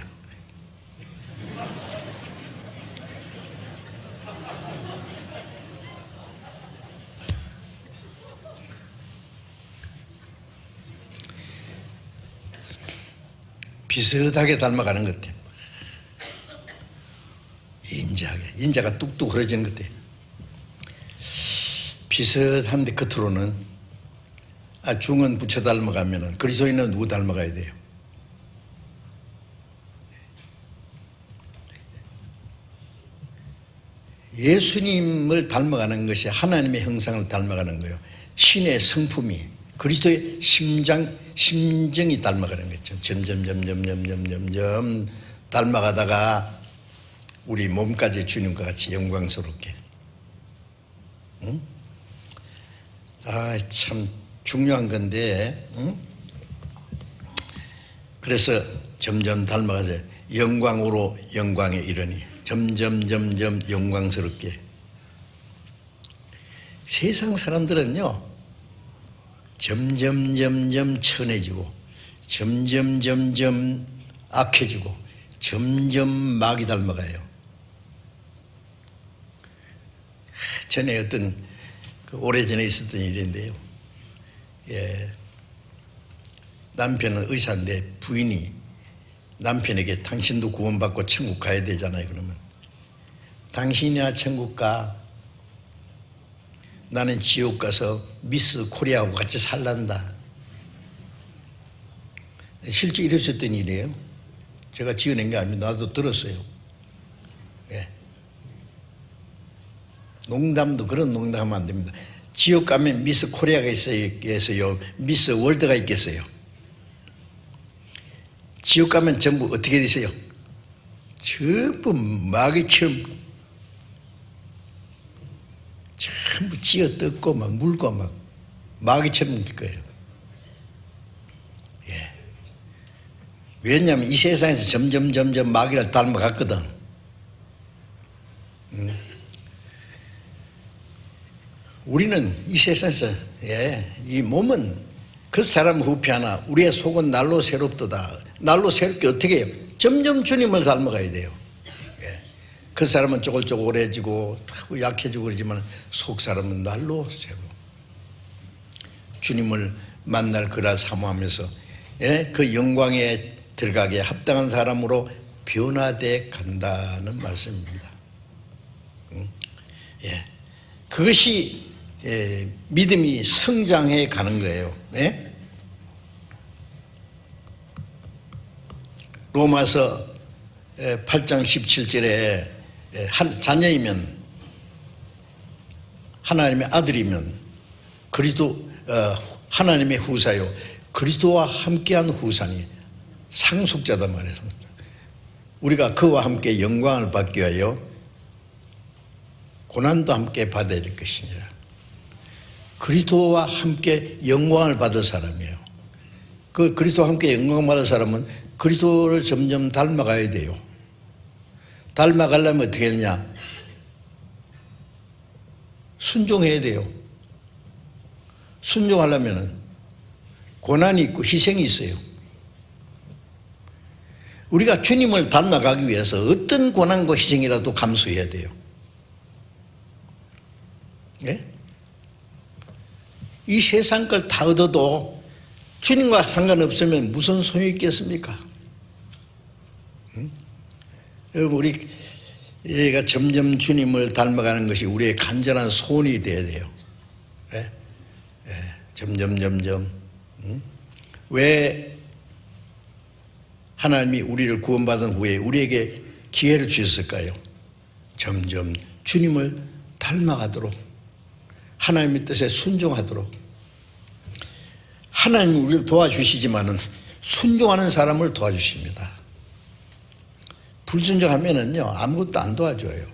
비슷하게 닮아가는 것 같아요. 인자하게. 인자가 뚝뚝 흐려지는 것 같아요. 비슷한데 겉으로는, 중은 부처 닮아가면은 그리스도인은 누구 닮아가야 돼요? 예수님을 닮아가는 것이 하나님의 형상을 닮아가는 거예요. 신의 성품이 그리스도의 심정이 닮아가는 거죠. 점점 닮아가다가 우리 몸까지 주님과 같이 영광스럽게. 응? 참 중요한 건데, 응? 그래서 점점 닮아가서 영광으로 영광에 이르니 점점 영광스럽게. 세상 사람들은요, 점점 천해지고, 점점 악해지고, 점점 마귀 닮아가요. 전에 어떤 오래전에 있었던 일인데요. 예, 남편은 의사인데 부인이 남편에게 당신도 구원받고 천국 가야 되잖아요. 그러면 당신이나 천국 가, 나는 지옥 가서 미스 코리아하고 같이 살란다. 실제 이랬었던 일이에요. 제가 지어낸 게 아닙니다. 나도 들었어요. 예. 농담도 그런 농담하면 안 됩니다. 지옥 가면 미스 코리아가 있어요? 미스 월드가 있겠어요? 지옥 가면 전부 어떻게 되세요? 전부 마귀처럼 전부 찌어 뜯고 막 물고 막 마귀처럼 될 거예요. 예. 왜냐하면 이 세상에서 점점 마귀를 닮아갔거든. 우리는 이 세상에서, 이 몸은 그 사람 후피하나 우리의 속은 날로 새롭도다. 날로 새롭게 어떻게 해요? 점점 주님을 닮아가야 돼요. 그 사람은 쪼글쪼글해지고 약해지고 그러지만 속 사람은 날로 새로 주님을 만날 거라 사모하면서 그 영광에 들어가게 합당한 사람으로 변화돼 간다는 말씀입니다. 그것이 믿음이 성장해 가는 거예요. 로마서 8장 17절에 자녀이면, 하나님의 아들이면 그리스도, 하나님의 후사요, 그리스도와 함께한 후사니 상속자다 말해서 우리가 그와 함께 영광을 받기 위하여 고난도 함께 받아야 될 것이니라. 그리스도와 함께 영광을 받을 사람이에요. 그 그리스도와 함께 영광을 받을 사람은 그리스도를 점점 닮아가야 돼요. 닮아가려면 어떻게 되냐? 순종해야 돼요. 순종하려면 고난이 있고 희생이 있어요. 우리가 주님을 닮아가기 위해서 어떤 고난과 희생이라도 감수해야 돼요. 예? 이 세상 걸 다 얻어도 주님과 상관없으면 무슨 소용이 있겠습니까? 여러분, 우리가 점점 주님을 닮아가는 것이 우리의 간절한 소원이 되어야 돼요. 점점. 왜 하나님이 우리를 구원받은 후에 우리에게 기회를 주셨을까요? 점점 주님을 닮아가도록, 하나님의 뜻에 순종하도록. 하나님이 우리를 도와주시지만은 순종하는 사람을 도와주십니다. 불순종하면은요, 아무것도 안 도와줘요.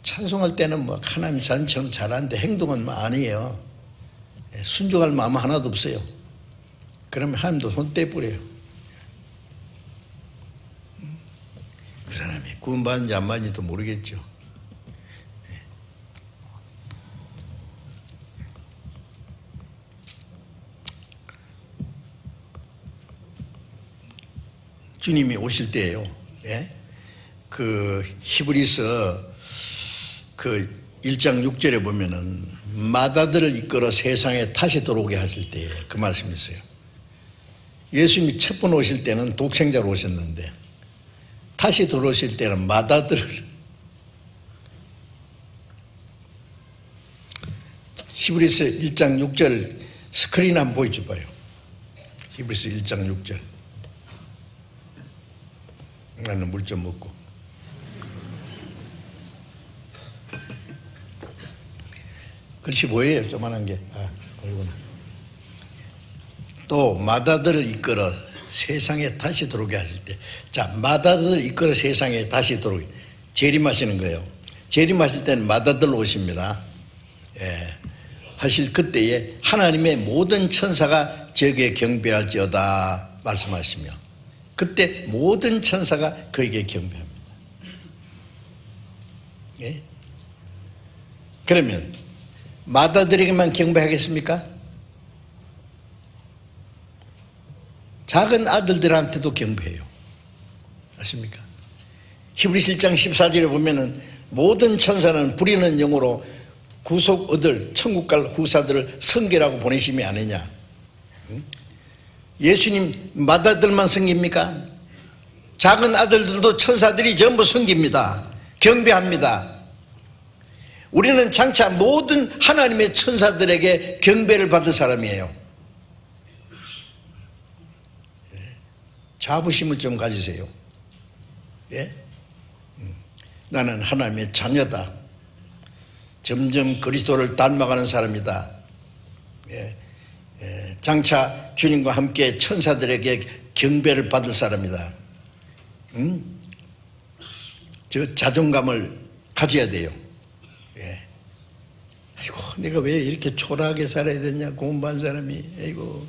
찬송할 때는 뭐 하나님 잔처럼 잘하는데 행동은 뭐 아니에요. 순종할 마음 하나도 없어요. 그러면 하나님도 손 떼버려요. 그 사람이 구원받는지 안 받는지도 모르겠죠. 주님이 오실 때예요. 그 히브리서 그 1장 6절에 보면은 마다들을 이끌어 세상에 다시 들어오게 하실 때 그 말씀이 있어요. 예수님이 첫 번 오실 때는 독생자로 오셨는데 다시 들어오실 때는 마다들을, 히브리서 1장 6절 스크린 한번 보여줘봐요. 히브리서 1장 6절. 나는 물 좀 먹고. 글씨 보여요? 조만한 게. 보이구나. 또 마다들을 이끌어 세상에 다시 들어오게 하실 때, 자, 마다들을 이끌어 세상에 다시 들어오게, 재림하시는 거예요. 재림하실 때는 마다들 오십니다. 하실 그때에 하나님의 모든 천사가 저에게 경배할지어다 말씀하시며, 그때 모든 천사가 그에게 경배합니다. 예? 그러면 마다들에게만 경배하겠습니까? 작은 아들들한테도 경배해요. 아십니까? 히브리서 1장 14절에 보면은 모든 천사는 부리는 영으로 구속 얻을 천국 갈 후사들을 성결하고 보내심이 아니냐. 예수님 맏아들만 섬깁니까? 작은 아들들도 천사들이 전부 섬깁니다. 경배합니다. 우리는 장차 모든 하나님의 천사들에게 경배를 받을 사람이에요. 자부심을 좀 가지세요. 예? 나는 하나님의 자녀다. 점점 그리스도를 닮아가는 사람이다. 예. 장차 주님과 함께 천사들에게 경배를 받을 사람이다. 저 자존감을 가져야 돼요. 예. 아이고, 내가 왜 이렇게 초라하게 살아야 되냐, 공부한 사람이. 아이고,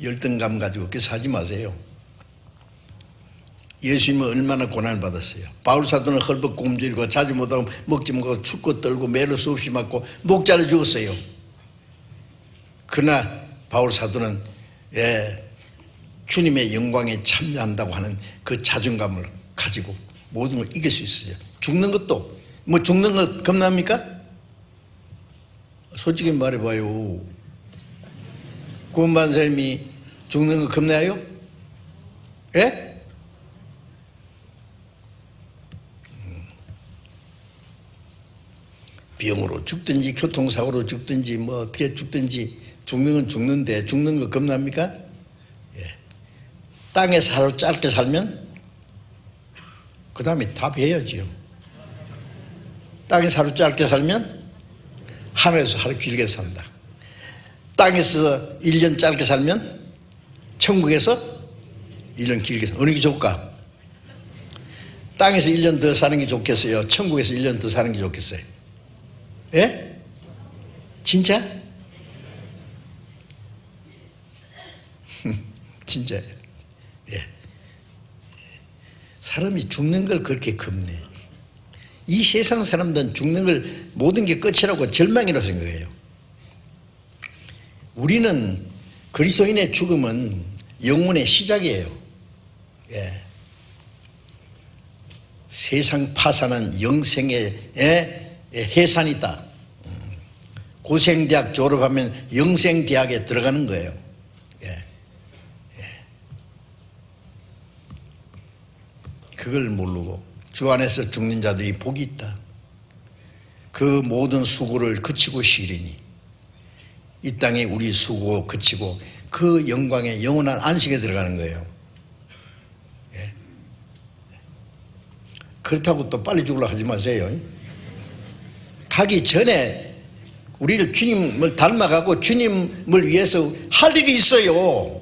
열등감 가지고 그렇게 살지 마세요. 예수님은 얼마나 고난을 받았어요. 바울 사도는 헐벗고 굶주리고 자지 못하고 먹지 못하고 춥고 떨고 매를 수없이 맞고 목자를 죽었어요. 그러나 바울 사도는 주님의 영광에 참여한다고 하는 그 자존감을 가지고 모든 걸 이길 수 있어요. 죽는 것도 뭐 죽는 거 겁납니까? 솔직히 말해봐요. 구원받은 사람이 죽는 거 겁나요? 예? 병으로 죽든지 교통사고로 죽든지 뭐 어떻게 죽든지 죽는 건 죽는데 죽는 거 겁납니까? 예. 땅에서 하루 짧게 살면 그 다음에 답해야지요. 땅에서 하루 짧게 살면 하늘에서 하루 길게 산다. 땅에서 1년 짧게 살면 천국에서 1년 길게 산다. 어느 게 좋을까? 땅에서 1년 더 사는 게 좋겠어요? 천국에서 1년 더 사는 게 좋겠어요? 예? 진짜? 진짜예요. 예. 사람이 죽는 걸 그렇게 겁내. 이 세상 사람들은 죽는 걸 모든 게 끝이라고 절망이라고 생각해요. 우리는 그리스도인의 죽음은 영혼의 시작이에요. 예. 세상 파산은 영생의 해산이다. 고생대학 졸업하면 영생대학에 들어가는 거예요. 예. 예. 그걸 모르고 주 안에서 죽는 자들이 복이 있다. 그 모든 수고를 그치고 쉬리니 이 땅에 우리 수고 그치고 그 영광의 영원한 안식에 들어가는 거예요. 예. 그렇다고 또 빨리 죽으려고 하지 마세요. 가기 전에 우리를 주님을 닮아가고 주님을 위해서 할 일이 있어요.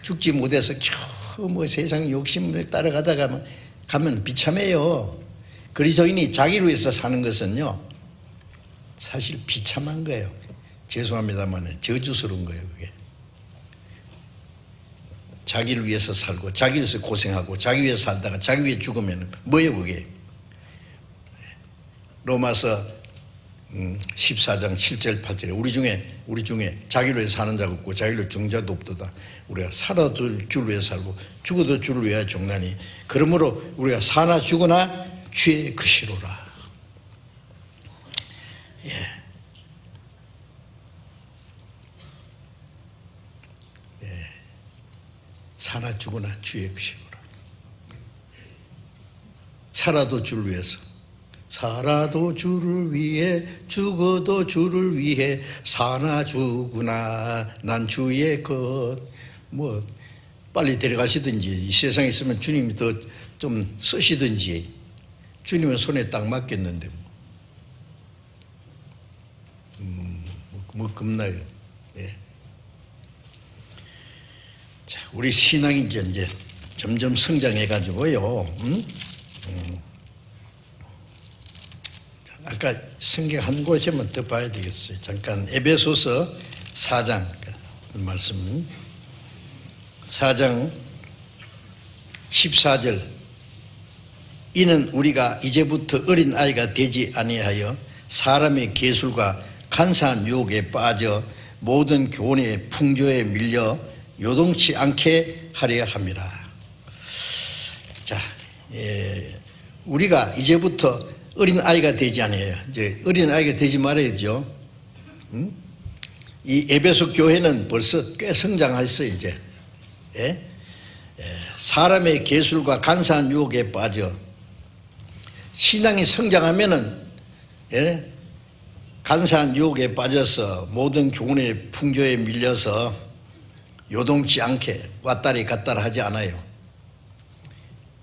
죽지 못해서 겨우 뭐 세상 욕심을 따라가다가 가면 비참해요. 그리스도인이 자기를 위해서 사는 것은요 사실 비참한 거예요. 죄송합니다만 저주스러운 거예요. 그게 자기를 위해서 살고 자기 위해서 고생하고 자기 위해서 살다가 자기 위해 죽으면 뭐예요 그게? 로마서 14장 7절 8절에 우리 중에 자기를 위해 사는 자가 없고 자기를 위해 죽는 자도 없도다. 우리가 살아도 주를 위해 살고 죽어도 주를 위하여 죽나니 그러므로 우리가 사나 죽으나 주의 것이로라. 예. 예. 사나 죽으나 주의 것이로라. 살아도 주를 위해서 살아도 주를 위해 죽어도 주를 위해 사나 죽으나 난 주의 것. 뭐 빨리 데려가시든지 이 세상에 있으면 주님이 더 좀 쓰시든지 주님은 손에 딱 맡겼는데 뭐 겁나요. 예. 자, 우리 신앙이 이제 점점 성장해가지고요. 아까 성경 한 곳에만 더 봐야 되겠어요. 잠깐 에베소서 4장 말씀 4장 14절 이는 우리가 이제부터 어린아이가 되지 아니하여 사람의 계술과 간사한 유혹에 빠져 모든 교훈의 풍조에 밀려 요동치 않게 하려 함이라. 자, 우리가 이제부터 어린아이가 되지 아니하여, 이제 어린아이가 되지 말아야죠. 이 에베소 교회는 벌써 꽤 성장했어요. 이제 사람의 계술과 간사한 유혹에 빠져 신앙이 성장하면은 간사한 유혹에 빠져서 모든 교훈의 풍조에 밀려서 요동치 않게 왔다리 갔다리 하지 않아요.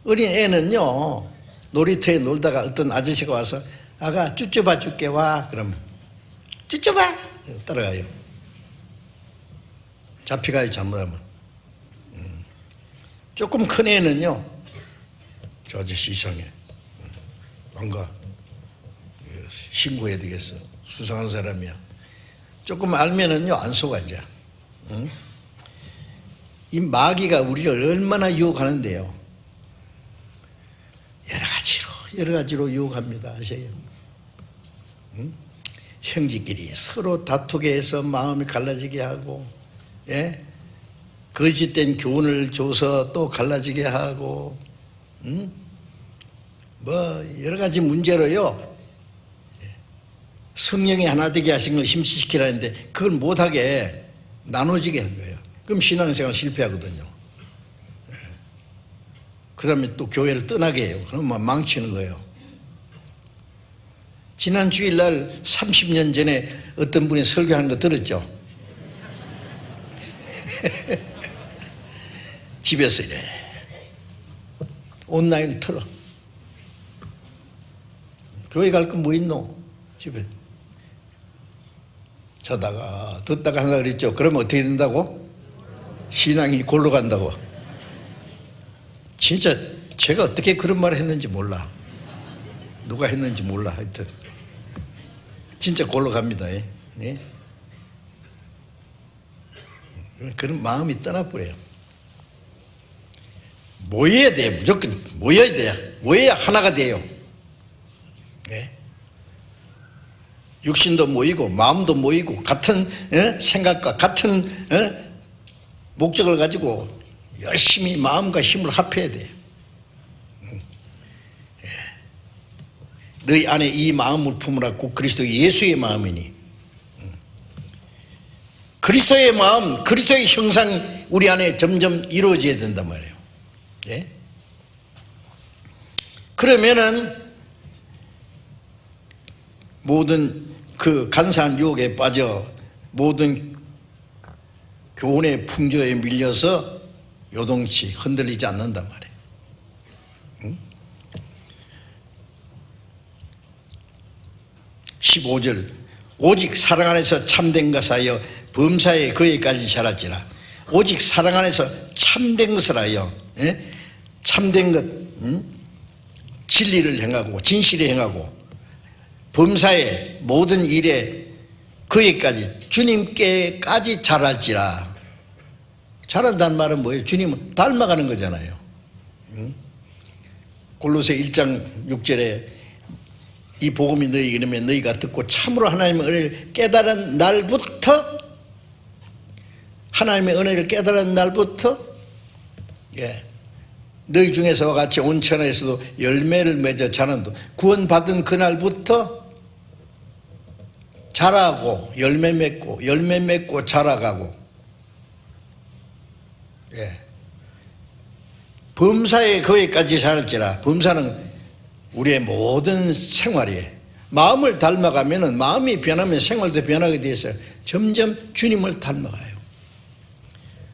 어린 애는요, 놀이터에 놀다가 어떤 아저씨가 와서 아가 쭈쭈바 줄게 와 그러면 쭈쭈바 따라가요. 잡혀가요. 잘못하면. 조금 큰 애는요, 저 아저씨 이상해, 안 가, 신고해야 되겠어, 수상한 사람이야. 조금 알면은요 안 속아 이제. 이 마귀가 우리를 얼마나 유혹하는데요. 여러 가지로 유혹합니다. 아세요? 형제끼리 서로 다투게 해서 마음이 갈라지게 하고, 거짓된 교훈을 줘서 또 갈라지게 하고, 뭐 여러 가지 문제로요. 성령이 하나 되게 하신 걸 심시시키라는데 그걸 못하게 나눠지게 하는 거예요. 그럼 신앙생활 실패하거든요. 그 다음에 또 교회를 떠나게 해요. 그러면 망치는 거예요. 지난 주일날 30년 전에 어떤 분이 설교하는 거 들었죠? 집에서 이래 온라인 틀어. 교회 갈 건 뭐 있노? 집에 자다가 듣다가 한다 그랬죠. 그러면 어떻게 된다고? 신앙이 골로 간다고. 진짜 제가 어떻게 그런 말을 했는지 몰라. 누가 했는지 몰라. 하여튼 진짜 골로 갑니다. 그런 마음이 떠나버려요. 모여야 돼요. 무조건 모여야 돼요. 모여야 하나가 돼요. 육신도 모이고 마음도 모이고 같은 생각과 같은 목적을 가지고 열심히 마음과 힘을 합해야 돼요. 너희 안에 이 마음을 품으라. 곧 그리스도 예수의 마음이니. 그리스도의 마음, 그리스도의 형상 우리 안에 점점 이루어져야 된단 말이에요. 그러면은 모든 그 간사한 유혹에 빠져 모든 교훈의 풍조에 밀려서 요동치 흔들리지 않는단 말이에요. 15절 오직 사랑 안에서 참된 것을 하여 범사에 그에까지 자랄지라. 오직 사랑 안에서 참된 것을 하여 참된 것, 진리를 행하고 진실을 행하고 범사의 모든 일에 그에까지 주님께까지 자랄지라. 자란다는 말은 뭐예요? 주님을 닮아가는 거잖아요. 골로새 1장 6절에 이 복음이 너희에게 이르면 너희가 듣고 참으로 하나님의 은혜를 깨달은 날부터, 하나님의 은혜를 깨달은 날부터 너희 중에서와 같이 온 천하에서도 열매를 맺어 자란다. 구원받은 그날부터 자라고 열매 맺고 자라가고, 범사에 거기까지 자랄지라. 범사는 우리의 모든 생활에 마음을 닮아가면은, 마음이 변하면 생활도 변하게 돼 있어요. 점점 주님을 닮아가요.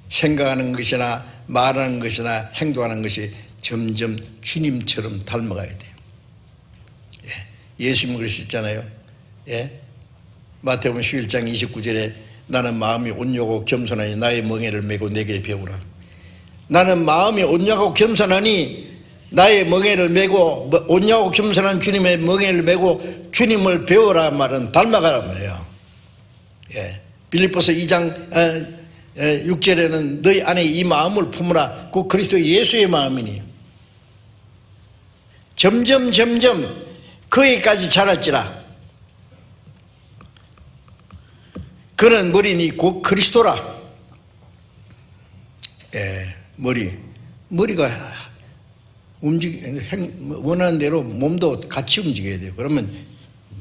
생각하는 것이나 말하는 것이나 행동하는 것이 점점 주님처럼 닮아가야 돼요. 예수님 그러셨잖아요. 마태복음 11장 29절에 나는 마음이 온유하고 겸손하니 나의 멍에를 메고 내게 배우라. 나는 마음이 온유하고 겸손하니 나의 멍에를 메고, 온유하고 겸손한 주님의 멍에를 메고 주님을 배우라 말은 닮아가란 말이에요. 빌립보서 2장 6절에는 너희 안에 이 마음을 품으라. 그 그리스도 예수의 마음이니 점점 거기까지 자랄지라. 그는 머리니 곧 그리스도라. 머리가 원하는 대로 몸도 같이 움직여야 돼요. 그러면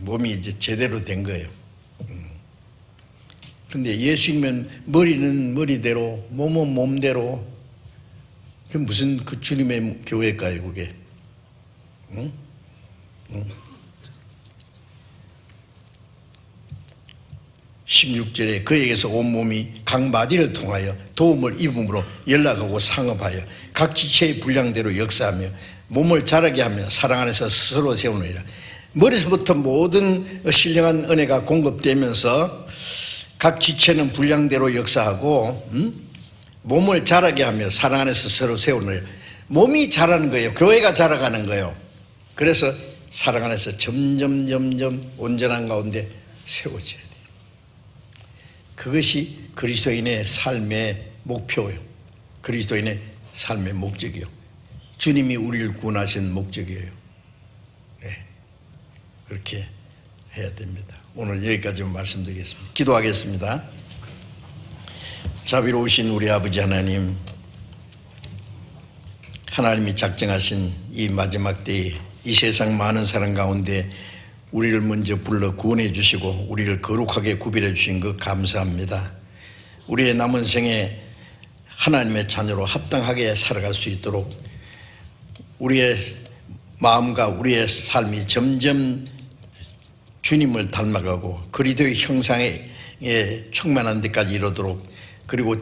몸이 이제 제대로 된 거예요. 그런데 예수님은 머리는 머리대로, 몸은 몸대로. 그 무슨 그 주님의 교회일까요, 그게? 응? 16절에 그에게서 온몸이 각 마디를 통하여 도움을 입음으로 연락하고 상업하여 각 지체의 분량대로 역사하며 몸을 자라게 하며 사랑 안에서 스스로 세우느니라. 머리서부터 모든 신령한 은혜가 공급되면서 각 지체는 분량대로 역사하고 몸을 자라게 하며 사랑 안에서 스스로 세우느니라. 몸이 자라는 거예요. 교회가 자라가는 거예요. 그래서 사랑 안에서 점점 온전한 가운데 세워져야 돼요. 그것이 그리스도인의 삶의 목표예요. 그리스도인의 삶의 목적이요. 주님이 우리를 구원하신 목적이에요. 네. 그렇게 해야 됩니다. 오늘 여기까지만 말씀드리겠습니다. 기도하겠습니다. 자비로우신 우리 아버지 하나님, 하나님이 작정하신 이 마지막 때에 이 세상 많은 사람 가운데 우리를 먼저 불러 구원해 주시고 우리를 거룩하게 구별해 주신 것 감사합니다. 우리의 남은 생에 하나님의 자녀로 합당하게 살아갈 수 있도록 우리의 마음과 우리의 삶이 점점 주님을 닮아가고 그리스도의 형상에 충만한 데까지 이르도록, 그리고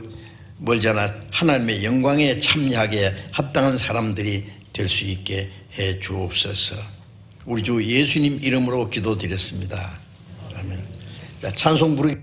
멀잖아 하나님의 영광에 참여하게 합당한 사람들이 될 수 있게 해 주옵소서. 우리 주 예수님 이름으로 기도드렸습니다. 아멘. 자, 찬송 부르기.